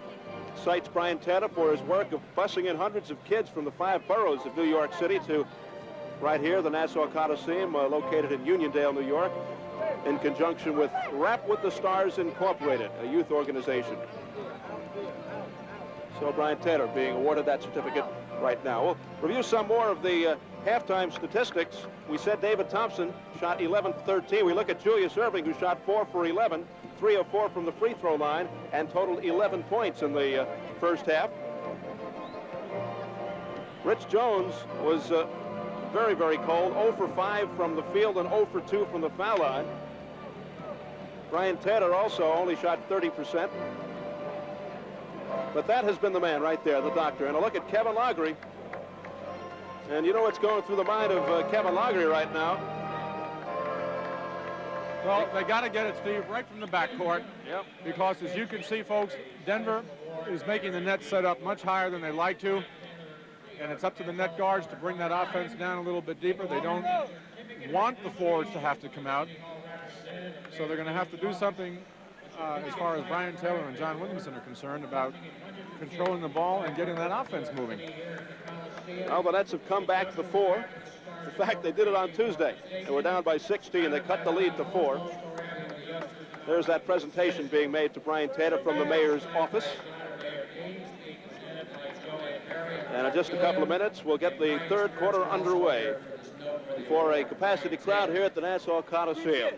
cites Brian Tedder for his work of busing in hundreds of kids from the 5 boroughs of New York City to right here, the Nassau Coliseum, located in Uniondale, New York, in conjunction with Rap with the Stars Incorporated, a youth organization. So Brian Tedder being awarded that certificate right now. We'll review some more of the halftime statistics. We said David Thompson shot 11 for 13. We look at Julius Erving, who shot 4 for 11, 3 of 4 from the free throw line, and totaled 11 points in the first half. Rich Jones was very, very cold, 0 for 5 from the field and 0 for 2 from the foul line. Brian Tedder also only shot 30%. But that has been the man right there, the doctor. And a look at Kevin Loggery. And you know what's going through the mind of Kevin Loggery right now? Well, they got to get it, Steve, right from the backcourt. Yep. Because as you can see, folks, Denver is making the net set up much higher than they like to. And it's up to the net guards to bring that offense down a little bit deeper. They don't want the forwards to have to come out. So they're going to have to do something as far as Brian Taylor and John Williamson are concerned about controlling the ball and getting that offense moving. Well, the Nets have come back to 4. In fact, they did it on Tuesday. They were down by 16. They cut the lead to 4. There's that presentation being made to Brian Taylor from the mayor's office. And in just a couple of minutes, we'll get the third quarter underway for a capacity crowd here at the Nassau Coliseum.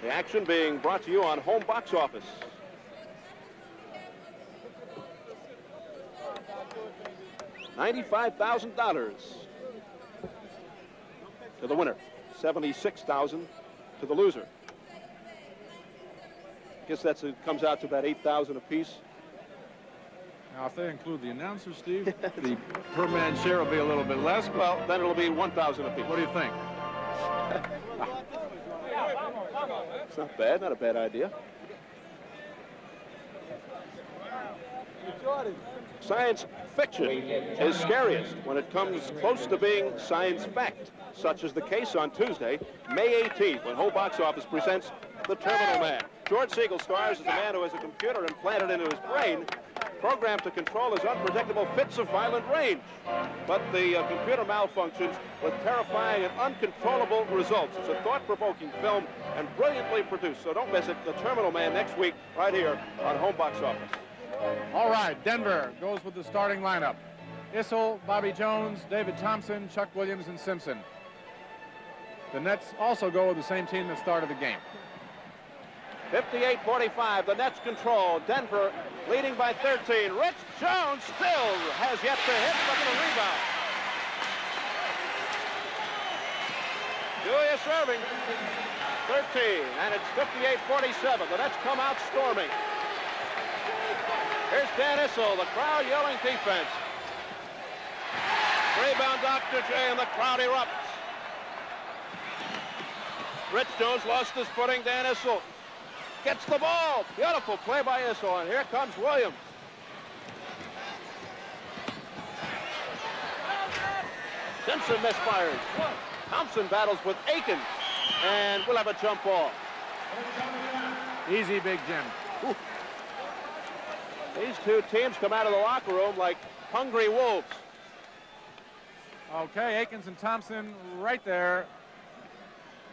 The action being brought to you on Home Box Office. $95,000 to the winner, $76,000 to the loser. I guess that comes out to about $8,000 apiece. Now, if they include the announcer, Steve, the per man share will be a little bit less. Well, then it'll be $1,000 apiece. What do you think? It's not bad, not a bad idea. Science fiction is scariest when it comes close to being science fact, such as the case on Tuesday, May 18th, when Whole Box Office presents The Terminal Man. George Siegel stars as a man who has a computer implanted into his brain, programmed to control his unpredictable fits of violent rage. But the computer malfunctions with terrifying and uncontrollable results. It's a thought-provoking film and brilliantly produced, so don't miss it. The Terminal Man next week, right here on Home Box Office. All right, Denver goes with the starting lineup. Issel, Bobby Jones, David Thompson, Chuck Williams, and Simpson. The Nets also go with the same team that started the game. 58-45, the Nets control. Denver leading by 13. Rich Jones still has yet to hit, but the rebound. Julius Erving, 13, and it's 58-47. The Nets come out storming. Here's Dan Issel, the crowd yelling defense. Rebound Dr. J, and the crowd erupts. Rich Jones lost his footing. Dan Issel gets the ball. Beautiful play by Issel, and here comes Williams. Simpson misfires. Thompson battles with Aiken, and we'll have a jump ball. Easy, Big Jim. Ooh. These two teams come out of the locker room like hungry wolves. Okay, Aikens and Thompson right there.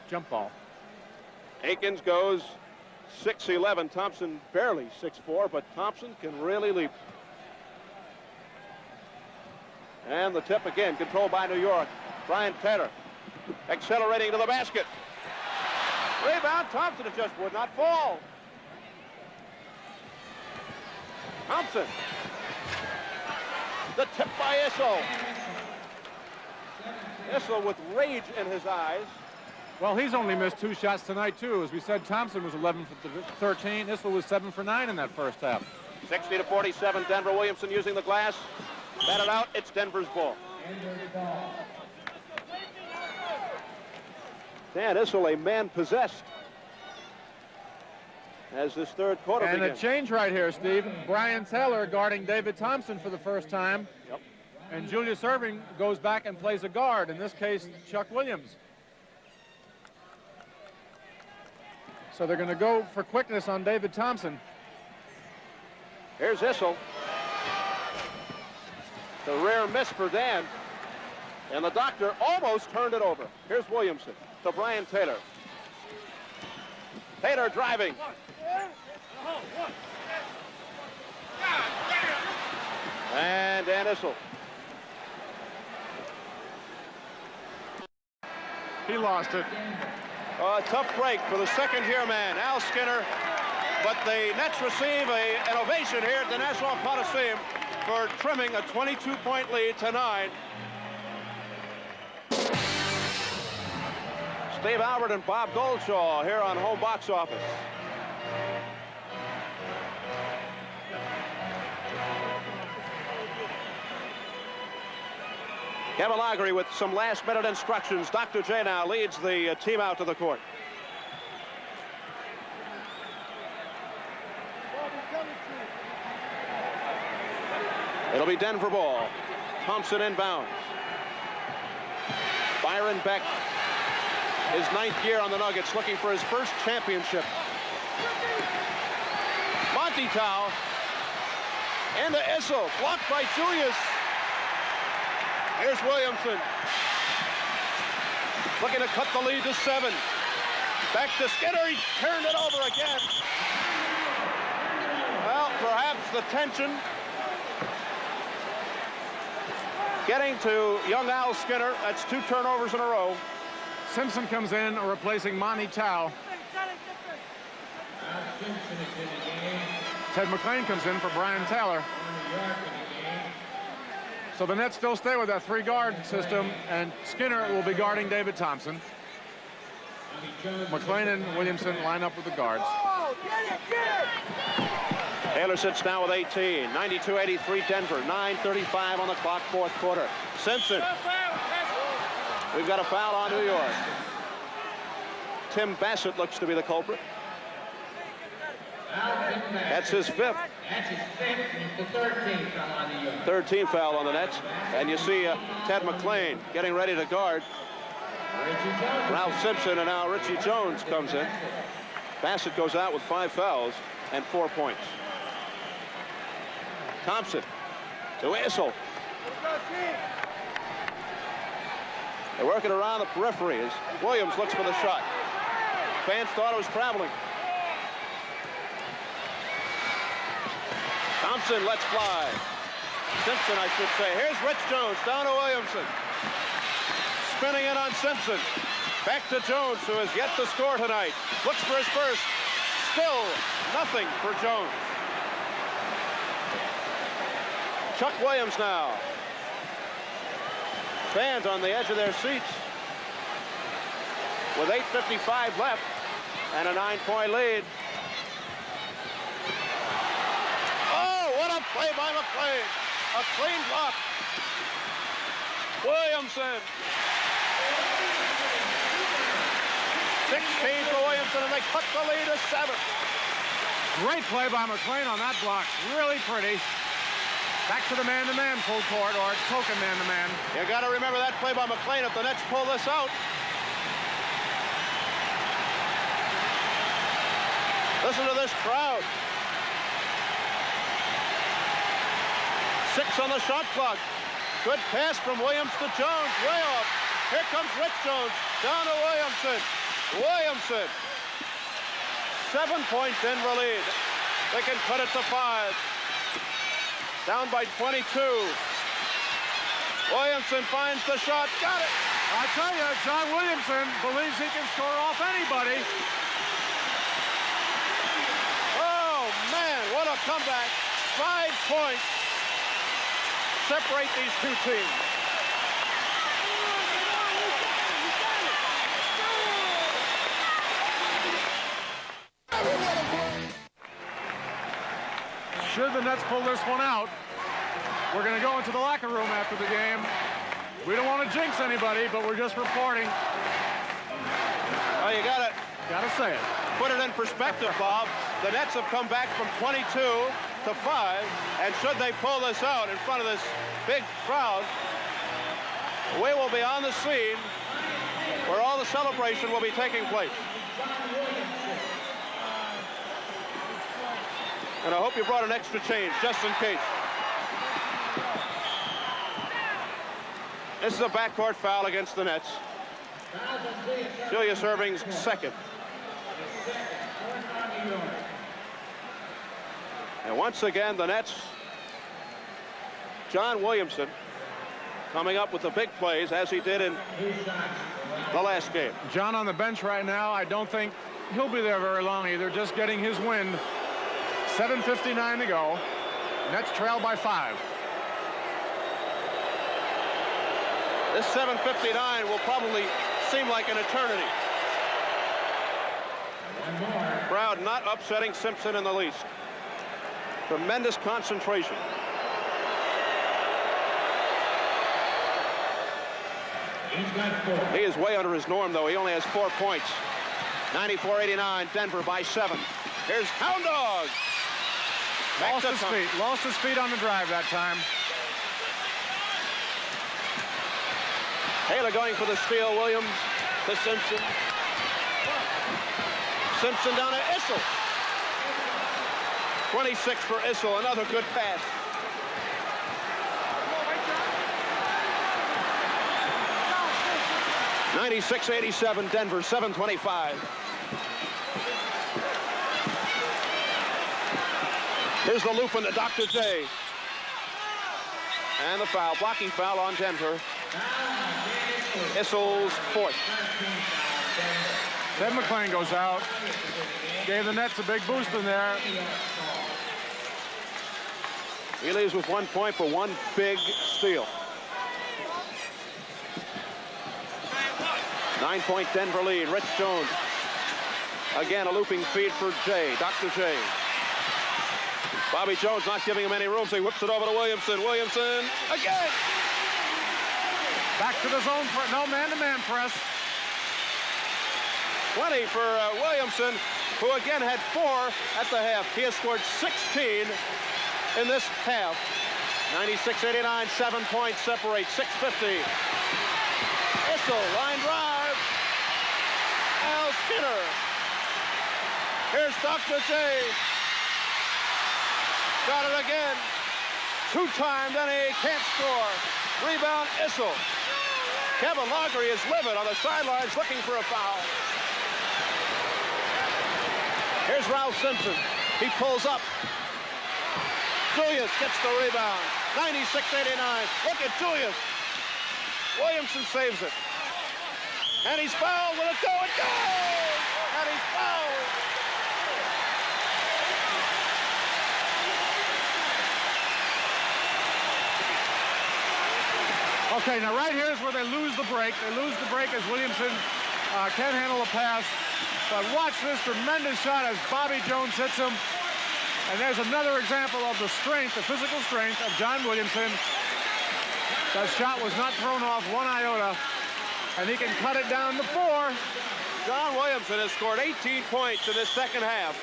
Jump ball. Aikens goes 6'11". Thompson barely 6'4", but Thompson can really leap. And the tip again, controlled by New York. Brian Taylor accelerating to the basket. Rebound, Thompson, it just would not fall. Thompson. The tip by Issel. Issel with rage in his eyes. Well, he's only missed 2 shots tonight, too. As we said, Thompson was 11 for 13. Issel was 7 for 9 in that first half. 60-47, Denver. Williamson using the glass. Batted out, it's Denver's ball. Dan Issel, a man possessed as this third quarter begins. And a change right here, Steve. Brian Taylor guarding David Thompson for the first time. Yep. And Julius Erving goes back and plays a guard, in this case, Chuck Williams. So they're going to go for quickness on David Thompson. Here's Issel. The rare miss for Dan. And the doctor almost turned it over. Here's Williamson to Brian Taylor. Taylor driving. And Dan Issel. He lost it. A tough break for the second-year man, Al Skinner. But the Nets receive an ovation here at the Nassau Coliseum for trimming a 22-point lead to 9. Steve Albert and Bob Goldshaw here on Home Box Office. Kevin Laughery with some last-minute instructions. Dr. J now leads the team out to the court. It'll be Denver ball. Thompson inbounds. Byron Beck, his 9th year on the Nuggets, looking for his first championship. Monty Tau into Issel, blocked by Julius. Here's Williamson. Looking to cut the lead to 7. Back to Skinner, he turned it over again. Well, perhaps the tension getting to young Al Skinner. That's 2 turnovers in a row. Simpson comes in, replacing Monty Tau. Ted McLean comes in for Brian Taylor. So the Nets still stay with that 3-guard system, and Skinner will be guarding David Thompson. McLean and Williamson line up with the guards. Taylor sits down with 18. 92-83 Denver. 9:35 on the clock, 4th quarter. Simpson. We've got a foul on New York. Tim Bassett looks to be the culprit. That's his 5th. That's his 5th, and it's the 13th foul on the yard. 13th foul on the Nets. And you see Ted McLean getting ready to guard Ralph Simpson, and now Richie Jones comes in. Bassett goes out with 5 fouls and 4 points. Thompson to Issel. They're working around the periphery as Williams looks for the shot. Fans thought it was traveling. Thompson lets fly. Simpson, I should say. Here's Rich Jones down to Williamson. Spinning in on Simpson. Back to Jones, who has yet to score tonight. Looks for his first. Still nothing for Jones. Chuck Williams now. Fans on the edge of their seats. With 8:55 left and a 9-point lead. Oh, what a play by McLean. A clean block. Williamson. 16 for Williamson, and they cut the lead to 7. Great play by McLean on that block. Really pretty. Back to the man-to-man full court, or token man-to-man. You got to remember that play by McLean if the Nets pull this out. Listen to this crowd. 6 on the shot clock. Good pass from Williams to Jones. Way off. Here comes Rich Jones. Down to Williamson. Williamson. 7-point Denver lead. They can cut it to 5. Down by 22. Williamson finds the shot. Got it. I tell you, John Williamson believes he can score off anybody. Oh, man, what a comeback. 5 points separate these two teams. Should the Nets pull this one out, we're going to go into the locker room after the game. We don't want to jinx anybody, but we're just reporting. Oh, you got to say it. Put it in perspective, Bob. The Nets have come back from 22 to 5, and should they pull this out in front of this big crowd, we will be on the scene where all the celebration will be taking place. And I hope you brought an extra change, just in case. This is a backcourt foul against the Nets. Julius Erving's 2nd. And once again, the Nets, John Williamson, coming up with the big plays, as he did in the last game. John on the bench right now. I don't think he'll be there very long either, just getting his wind. 7:59 to go. Nets trail by 5. This 7:59 will probably seem like an eternity. Crowd not upsetting Simpson in the least. Tremendous concentration. He is way under his norm, though. He only has 4 points. 94-89, Denver by 7. Here's Hound Dog. Lost his feet on the drive that time. Taylor going for the steal. Williams to Simpson. Simpson down to Issel. 26 for Issel. Another good pass. (96-87) Denver. 7:25. Here's the loop into Dr. J. And the foul. Blocking foul on Denver. Issel's 4th. Ted McLean goes out. Gave the Nets a big boost in there. He leaves with 1 point for one big steal. 9-point Denver lead. Rich Jones. Again, a looping feed for J. Dr. J. Bobby Jones not giving him any room, so he whips it over to Williamson. Williamson again. Back to the zone. No man-to-man press. 20 for Williamson, who again had 4 at the half. He has scored 16 in this half. 96-89, 7 points separate, 6:50. Issel, line drive. Al Skinner. Here's Dr. J. Got it again. 2-time, then he can't score. Rebound, Issel. Kevin Laughery is livid on the sidelines looking for a foul. Here's Ralph Simpson. He pulls up. Julius gets the rebound. 96-89. Look at Julius. Williamson saves it. And he's fouled. Will it go? It goes! And he's fouled. Okay, now right here is where they lose the break. They lose the break as Williamson can't handle the pass. But watch this tremendous shot as Bobby Jones hits him. And there's another example of the strength, the physical strength of John Williamson. That shot was not thrown off 1 iota. And he can cut it down to 4. John Williamson has scored 18 points in this second half.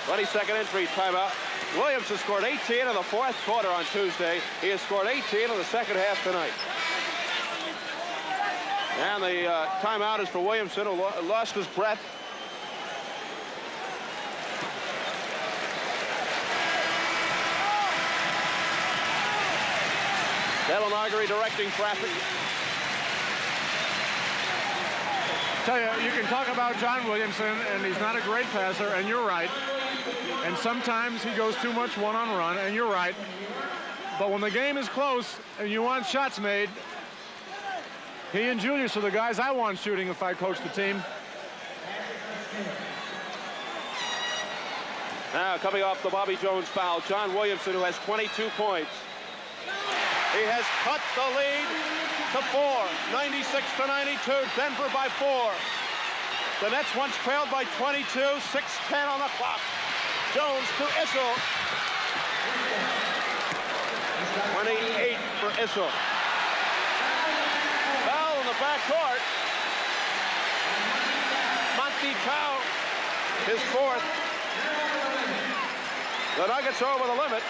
22nd entry timeout. Williamson scored 18 in the 4th quarter on Tuesday. He has scored 18 in the second half tonight. And the timeout is for Williamson, who lost his breath. Kevin Laughery directing traffic. Tell you, you can talk about John Williamson, and he's not a great passer, and you're right. And sometimes he goes too much one-on-run, and you're right. But when the game is close and you want shots made, he and Julius are the guys I want shooting if I coach the team. Now, coming off the Bobby Jones foul, John Williamson, who has 22 points. He has cut the lead to 4, 96-92, Denver by 4. The Nets once trailed by 22, 6:10 on the clock. Jones to Issel. 28 for Issel. Foul in the backcourt. Monty Tao, his 4th. The Nuggets are over the limit.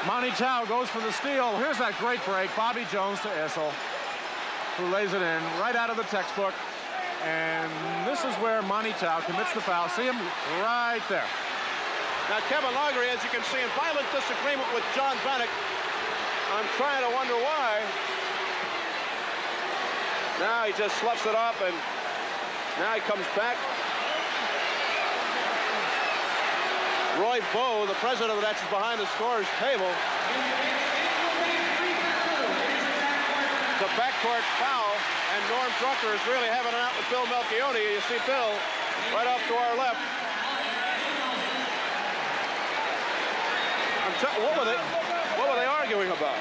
Monty Tao goes for the steal. Here's that great break. Bobby Jones to Issel, who lays it in right out of the textbook. And this is where Monty Tao commits the foul. See him right there. Now, Kevin Laughery, as you can see, in violent disagreement with John Bennett. I'm trying to wonder why. Now he just sloughs it up, and now he comes back. Roy Bowe, the president of the Nets, is behind the scorer's table. The backcourt foul, and Norm Drucker is really having it out with Bill Melchione. You see Bill right off to our left. What were they arguing about?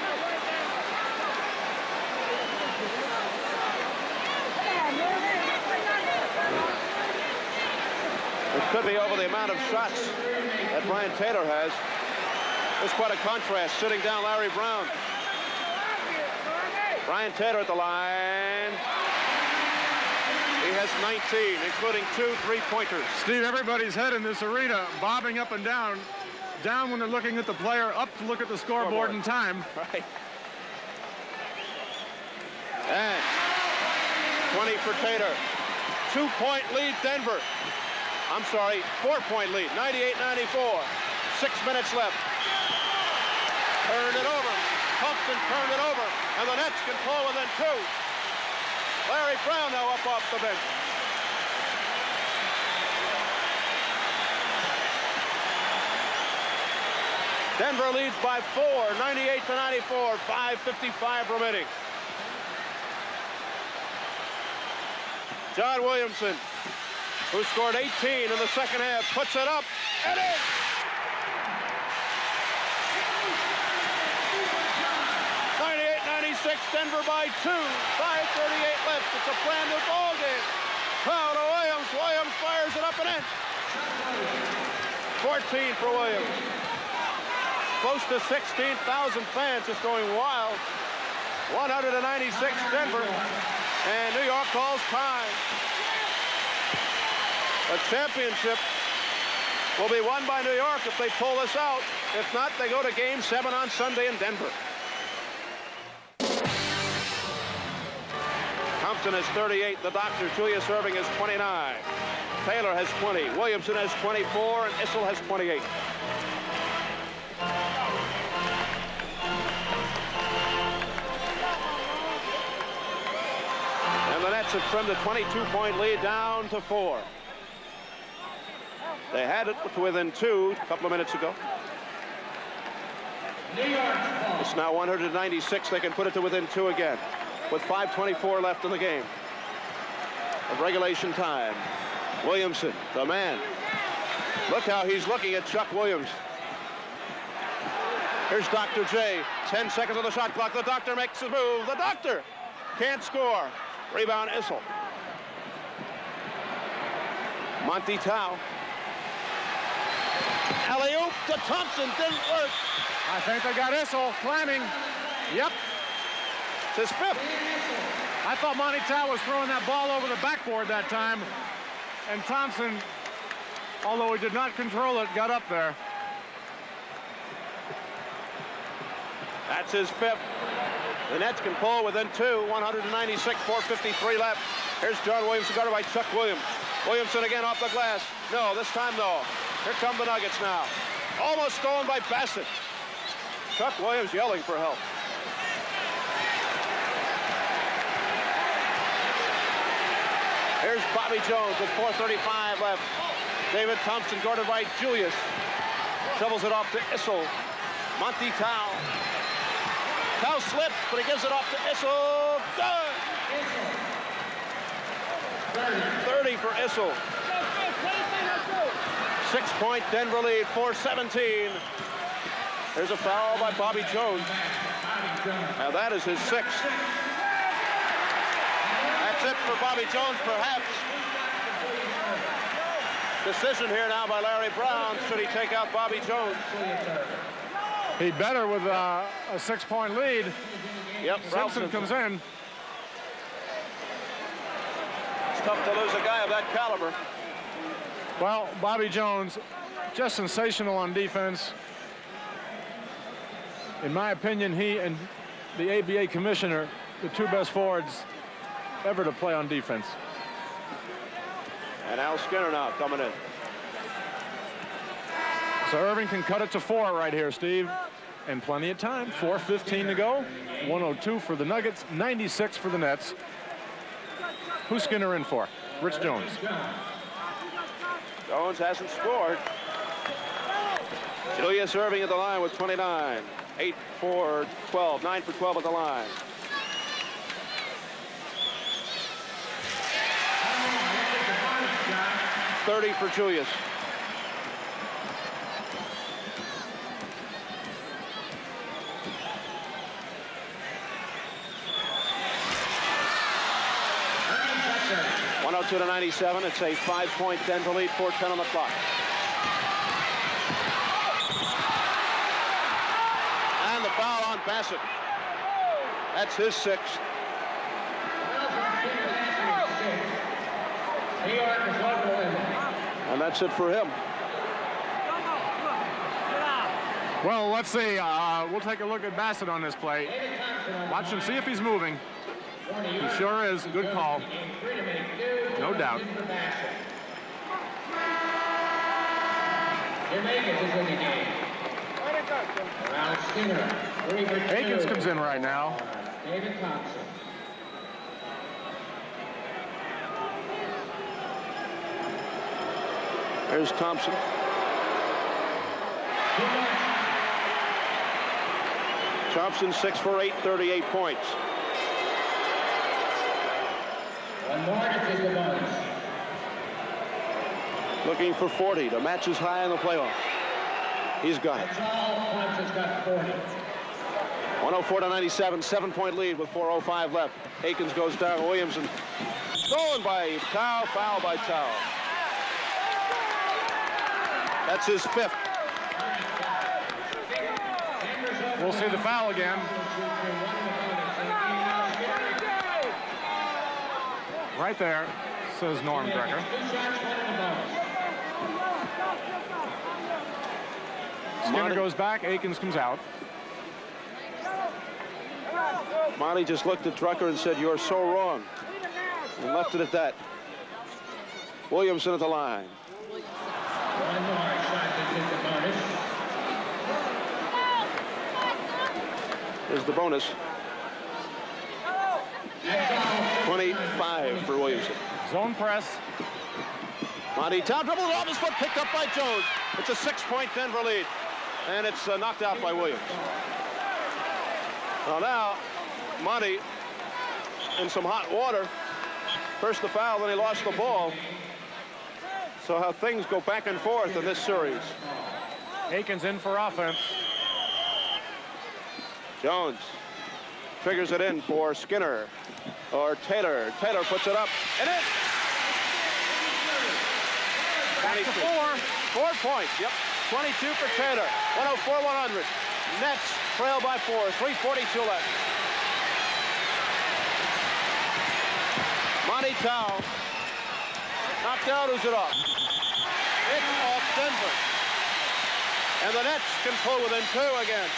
It could be over the amount of shots that Brian Taylor has. There's quite a contrast. Sitting down, Larry Brown. Brian Taylor at the line. He has 19, including 2 3-pointers. Steve, everybody's head in this arena bobbing up and down. Down when they're looking at the player, up to look at the scoreboard and time. Right. And 20 for Taylor. 2-point lead, Denver. I'm sorry, 4-point lead, 98-94. 6 minutes left. Turned it over. Thompson turned it over, and the Nets can pull within 2. Larry Brown now up off the bench. Denver leads by 4, 98-94, 5:55 remaining. John Williamson, who scored 18 in the second half, puts it up and in. Denver by 2, 5:38 left. It's a brand new ball game. Foul to Williams. Williams fires it up and in. 14 for Williams. Close to 16,000 fans just going wild. 196 Denver. And New York calls time. The championship will be won by New York if they pull this out. If not, they go to Game 7 on Sunday in Denver. Thompson has 38. The doctor, Julius Erving, has 29. Taylor has 20. Williamson has 24. And Issel has 28. And the Nets have trimmed a 22-point lead down to 4. They had it within 2 a couple of minutes ago. It's now 196. They can put it to within 2 again with 5:24 left in the game of regulation time. Williamson, the man. Look how he's looking at Chuck Williams. Here's Dr. J. 10 seconds on the shot clock. The doctor makes his move. The doctor can't score. Rebound Issel. Monty Tau. Alley-oop to Thompson. Didn't work. I think they got Issel climbing. Yep. It's his 5th. I thought Monty Tau was throwing that ball over the backboard that time. And Thompson, although he did not control it, got up there. That's his 5th. The Nets can pull within 2. 196, 4:53 left. Here's John Williamson, guarded by Chuck Williams. Williamson again off the glass. No, this time no. Here come the Nuggets now. Almost stolen by Bassett. Chuck Williams yelling for help. Here's Bobby Jones with 4:35 left. David Thompson guarded by Julius. Shovels it off to Issel. Monty Tau. Tau slips, but he gives it off to Issel. Good! 30 for Issel. 6-point Denver lead, 4:17. There's a foul by Bobby Jones. Now that is his 6th. That's it for Bobby Jones, perhaps. Decision here now by Larry Brown. Should he take out Bobby Jones? He better with a 6-point lead. Yep, Simpson comes in. It's tough to lose a guy of that caliber. Well, Bobby Jones, just sensational on defense. In my opinion, he and the ABA commissioner, the 2 best forwards ever to play on defense. And Al Skinner now coming in. So Erving can cut it to 4 right here, Steve. And plenty of time. 4:15 to go. 102 for the Nuggets, 96 for the Nets. Who's Skinner in for? Rich Jones. Jones hasn't scored. Julius Erving at the line with 29. 8 for 12. 9 for 12 at the line. .30 for Julius. To 97. It's a 5-point Denver lead, 4:10 on the clock. And the foul on Bassett. That's his 6th. And that's it for him. Well, let's see. We'll take a look at Bassett on this play. Watch him, see if he's moving. He sure is. Good call. No doubt. Aikens comes in right now. David Thompson. There's Thompson. Thompson 6 for 8, 38 points. One more to take the bonus. Looking for 40 to match his high in the playoffs. He's got it. Thompson's got 40. 104 to 97, 7-point lead with 4:05 left. Aikens goes down. Williamson stolen by Tau, foul by Tau. That's his 5th. We'll see the foul again. Right there, says Norm Drecker. Skinner goes back, Akins comes out. Monty just looked at Drucker and said, "You're so wrong," and left it at that. Williamson at the line. Here's the bonus. 25 for Williamson. Zone press. Monty Tow dribbled it off his foot, picked up by Jones. It's a 6-point Denver lead, and it's knocked out by Williams. Well, now, Monty in some hot water. First the foul, then he lost the ball. So how things go back and forth in this series. Akins in for offense. Jones figures it in for Skinner or Taylor. Taylor puts it up and in. Back to 4 points. Yep. 22 for Taylor. 104-100. Nets trail by 4. 3:42 left. Monty Tow knocked out. Who's it off? It's off Denver. And the Nets can pull within 2 again.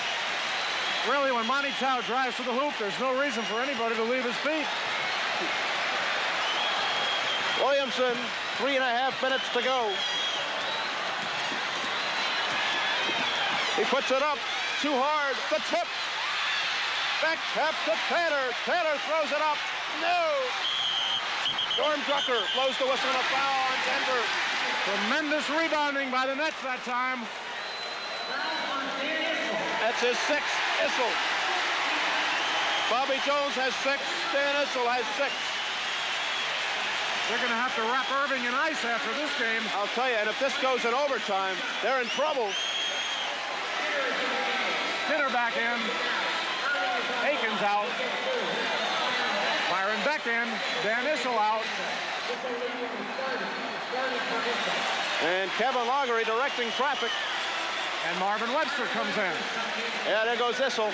Really, when Monty Tow drives to the hoop, there's no reason for anybody to leave his feet. Williamson, 3.5 minutes to go. He puts it up too hard. The tip. Back tap to Taylor. Taylor throws it up. No. Norm Drucker blows the whistle and a foul on Denver. Tremendous rebounding by the Nets that time. That's his 6th. Issel. Bobby Jones has 6. Dan Issel has 6. They're going to have to wrap Erving in ice after this game. I'll tell you, and if this goes in overtime, they're in trouble. Skinner back in. Akins out. Byron Beck in. Dan Issel out. And Kevin Laughery directing traffic. And Marvin Webster comes in. Yeah, there goes Issel.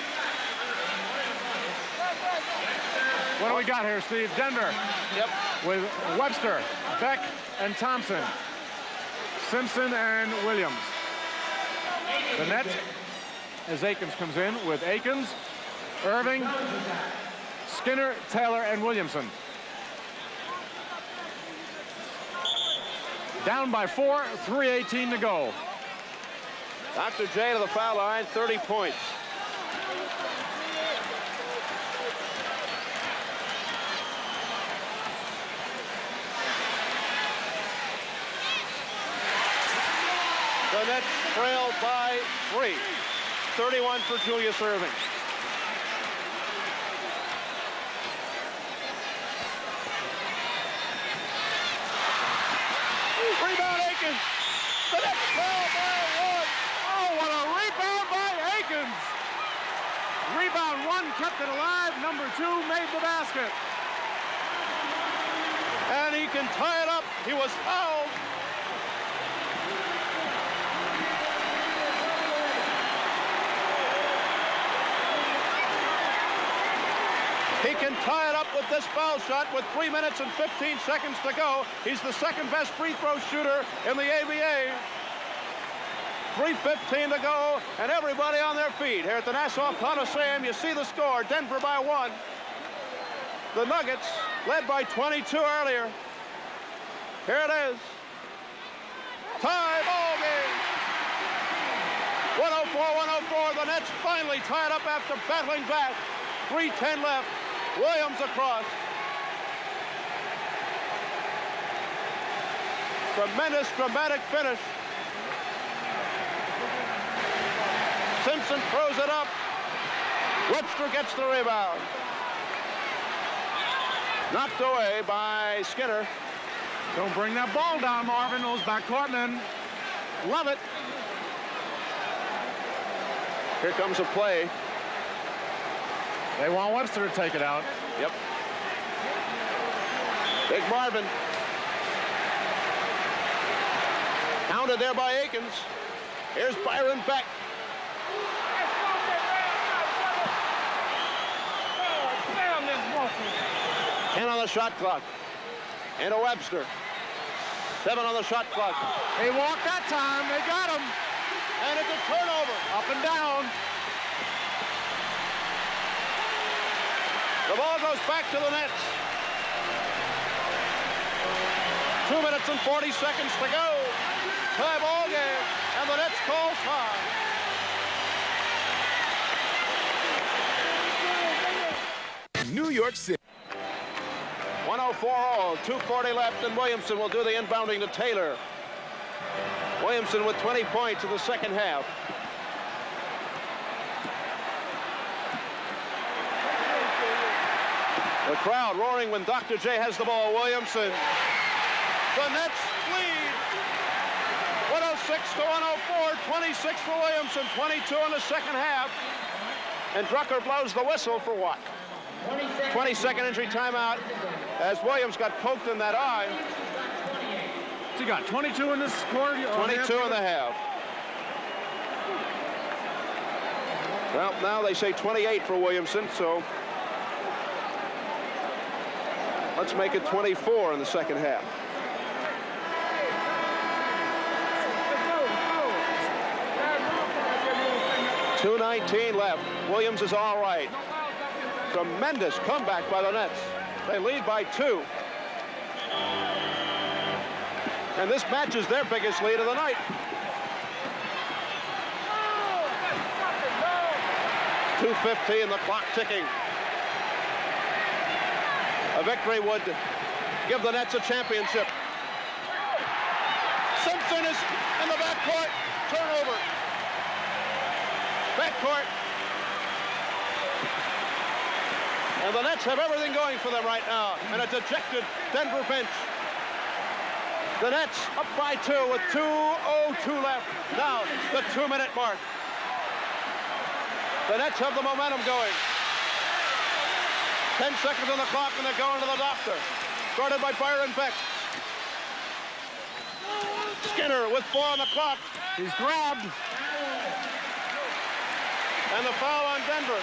What do we got here, Steve? Denver. Yep. With Webster, Beck, and Thompson. Simpson and Williams. The Nets, as Akins comes in, with Akins, Erving, Skinner, Taylor, and Williamson. Down by 4, 3:18 to go. Dr. J to the foul line, 30 points. The Nets trail by 3. 31 for Julius Erving. Rebound Akins. The Nets trail by 1. Oh, what a rebound by Akins. Rebound 1 kept it alive. Number 2 made the basket. And he can tie it up. He was fouled. He can tie it up with this foul shot with 3 minutes and 15 seconds to go. He's the second best free throw shooter in the ABA. 3:15 to go, and everybody on their feet here at the Nassau Coliseum. You see the score, Denver by 1. The Nuggets led by 22 earlier. Here it is. Tie ball game. 104-104. The Nets finally tied up after battling back. 3:10 left. Williams across. Tremendous, dramatic finish. Simpson throws it up. Webster gets the rebound. Knocked away by Skinner. Don't bring that ball down, Marvin. Those backcourt men love it. Here comes a play. They want Webster to take it out. Yep. Big Marvin. Counted there by Akins. Here's Byron Beck. the shot clock. Into Webster. 7 on the shot clock. He walked that time. They got him. And it's a turnover. Up and down. The ball goes back to the Nets. 2 minutes and 40 seconds to go. Tie ball game. And the Nets call time. New York City. 104 all, 2:40 left, and Williamson will do the inbounding to Taylor. Williamson with 20 points in the second half. The crowd roaring when Dr. J has the ball. Williamson. The Nets lead. 106 to 104, 26 for Williamson, 22 in the second half. And Drucker blows the whistle for what? 22nd injury timeout as Williams got poked in that eye. What's he got, 22 in this quarter? 22 in the half. Well, now they say 28 for Williamson, so let's make it 24 in the second half. .219 left. Williams is all right. Tremendous comeback by the Nets. They lead by 2. And this matches their biggest lead of the night. .215, the clock ticking. A victory would give the Nets a championship. Simpson is in the backcourt. Turnover. Backcourt. And the Nets have everything going for them right now. And a dejected Denver bench. The Nets up by 2 with 2:02 left. Now, the 2-minute mark. The Nets have the momentum going. 10 seconds on the clock, and they're going to the doctor. Guarded by Byron Beck. Skinner with 4 on the clock. He's grabbed. And the foul on Denver.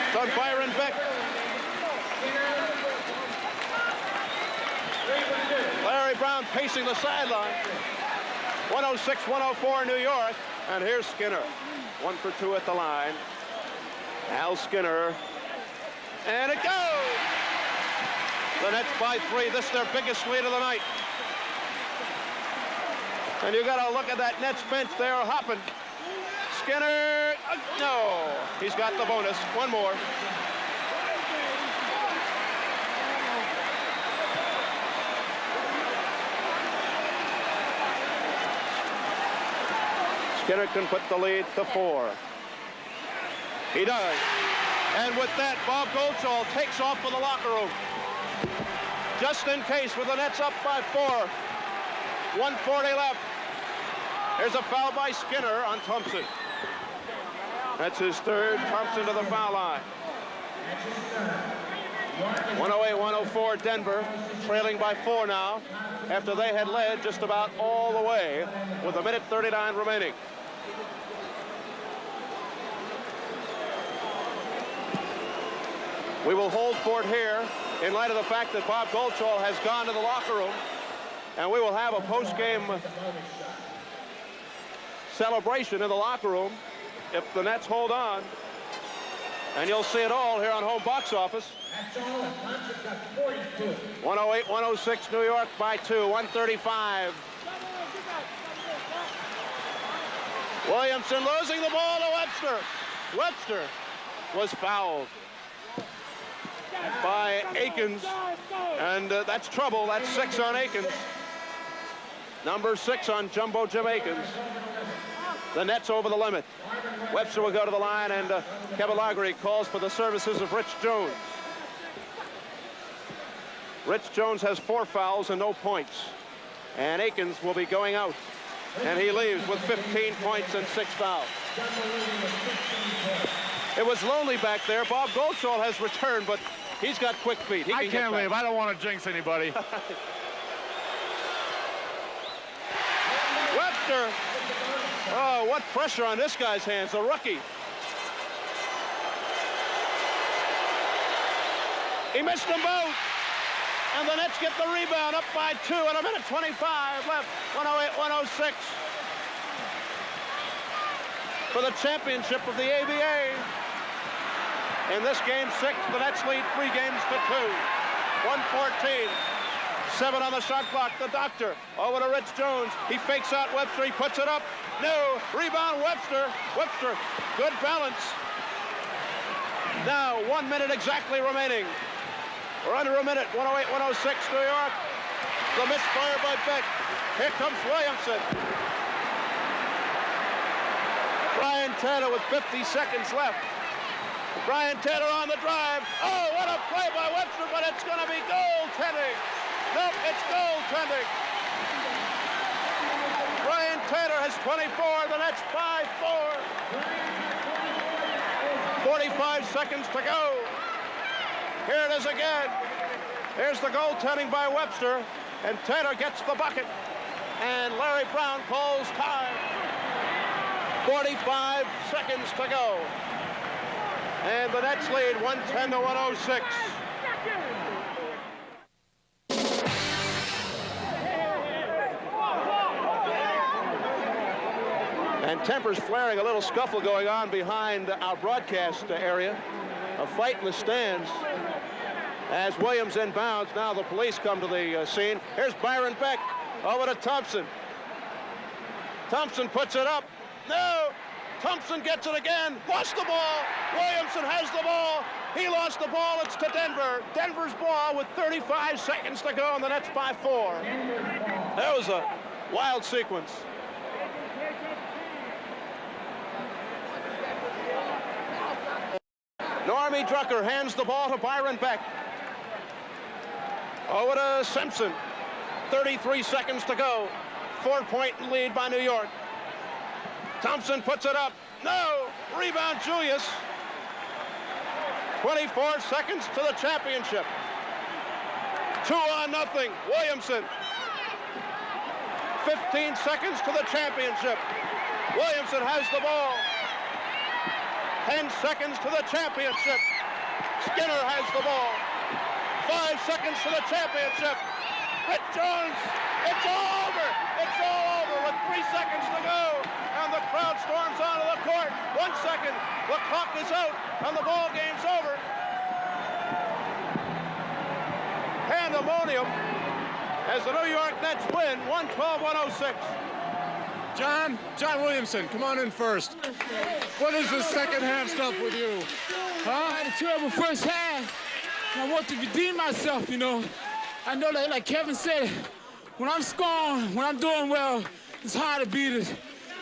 It's on Byron Beck. Larry Brown pacing the sideline. 106-104 New York. And here's Skinner. 1 for 2 at the line. Al Skinner. And it goes! The Nets by 3. This is their biggest lead of the night. And you got to look at that Nets bench there hopping. Skinner, no. He's got the bonus. One more. Skinner can put the lead to 4. He does. And with that, Bob Goldschall takes off for the locker room. Just in case, with the Nets up by 4. 1:40 left. Here's a foul by Skinner on Thompson. That's his 3rd. Thompson to the foul line. 108-104 Denver, trailing by 4 now, after they had led just about all the way with 1:39 remaining. We will hold for it here in light of the fact that Bob Goldschall has gone to the locker room, and we will have a post-game celebration in the locker room if the Nets hold on. And you'll see it all here on Home Box Office. 108-106 New York by 2, 135. Williamson losing the ball to Webster. Webster was fouled by Akins, and that's trouble. That's 6 on Akins. Number 6 on Jumbo Jim Akins. The Nets over the limit. Webster will go to the line, and Kevin Laughery calls for the services of Rich Jones. Rich Jones has 4 fouls and no points. And Akins will be going out. And he leaves with 15 points and 6 fouls. It was lonely back there. Bob Goldschall has returned, but he's got quick feet. I can't leave. I don't want to jinx anybody. Webster. Oh, what pressure on this guy's hands, the rookie. He missed them both. And the Nets get the rebound, up by 2 and a minute 25 left. 108-106 for the championship of the ABA. In this game 6, the Nets lead 3 games to 2. 114. 7 on the shot clock. The doctor over to Rich Jones. He fakes out Webster. He puts it up. No. Rebound Webster. Webster. Good balance. Now 1 minute exactly remaining. We're under a minute. 108-106 New York. The misfire by Beck. Here comes Williamson. Brian Taylor with 50 seconds left. Brian Taylor on the drive. Oh, what a play by Webster, but it's going to be goaltending. Nope, it's goaltending. Brian Taylor has 24. The Nets 5-4. 45 seconds to go. Here it is again. Here's the goaltending by Webster, and Taylor gets the bucket. And Larry Brown calls time. 45 seconds to go. And the Nets lead 110-106. And tempers flaring, a little scuffle going on behind our broadcast area. A fight in the stands as Williams inbounds. Now the police come to the scene. Here's Byron Beck over to Thompson. Thompson puts it up. No! Thompson gets it again. Lost the ball. Williamson has the ball. He lost the ball. It's to Denver. Denver's ball with 35 seconds to go, and the Nets by 4. That was a wild sequence. Normie Drucker hands the ball to Byron Beck. Over to Simpson. 33 seconds to go. 4-point lead by New York. Thompson puts it up. No! Rebound Julius. 24 seconds to the championship. 2-0. Williamson. 15 seconds to the championship. Williamson has the ball. 10 seconds to the championship. Skinner has the ball. 5 seconds to the championship. Rich Jones. It's all over. It's all over with 3 seconds to go. And the crowd storms onto the court. 1 second. The clock is out and the ball game's over. Pandemonium as the New York Nets win 112-106. John Williamson, come on in first. What is the second half stuff with you? I had a terrible first half. I want to redeem myself, you know. I know that, like Kevin said, when I'm scoring, when I'm doing well, it's hard to beat it.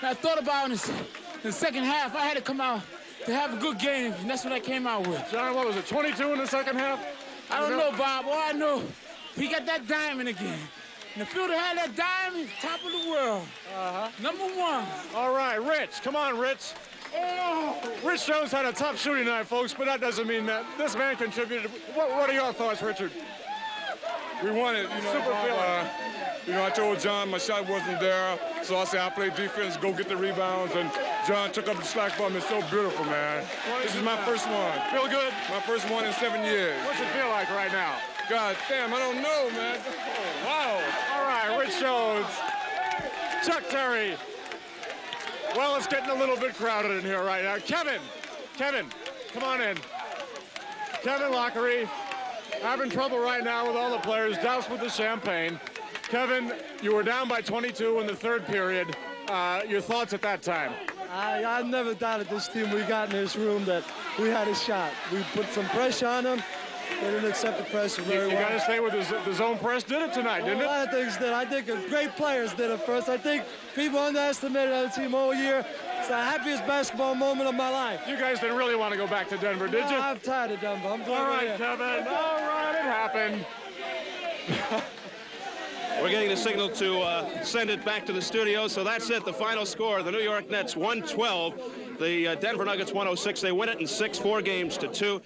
And I thought about it in the second half. I had to come out to have a good game, and that's what I came out with. John, what was it, 22 in the second half? I don't know, Bob. All I know, we got that diamond again. And the fielder had that diamond, top of the world. Number 1. All right, Rich. Come on, Rich. Oh, Rich Jones had a tough shooting night, folks, but that doesn't mean that this man contributed. What are your thoughts, Richard? We won it. Super feeling. I told John my shot wasn't there, so I said I play defense, go get the rebounds, and John took up the slack for me. It's so beautiful, man. This is my first one. Feel good? My first one in 7 years. What's it feel like right now? God damn, I don't know, man. Oh, wow. All right, Rich Jones. Chuck Terry. Well, it's getting a little bit crowded in here right now. Kevin, come on in. Kevin Lockery, having trouble right now with all the players, doused with the champagne. Kevin, you were down by 22 in the third period. Your thoughts at that time? I never doubted this team we got in this room that we had a shot. We put some pressure on them. They didn't accept the pressure very well. You got to stay with the zone press. Did it tonight, didn't it? A lot of things did. I think great players did it first. I think people underestimated our team all year. It's the happiest basketball moment of my life. You guys didn't really want to go back to Denver, did you? I'm tired of Denver. I'm all right, Kevin. All right, it happened. We're getting the signal to send it back to the studio, so that's it. The final score, the New York Nets 112, the Denver Nuggets 106. They win it in 6, 4 games to 2.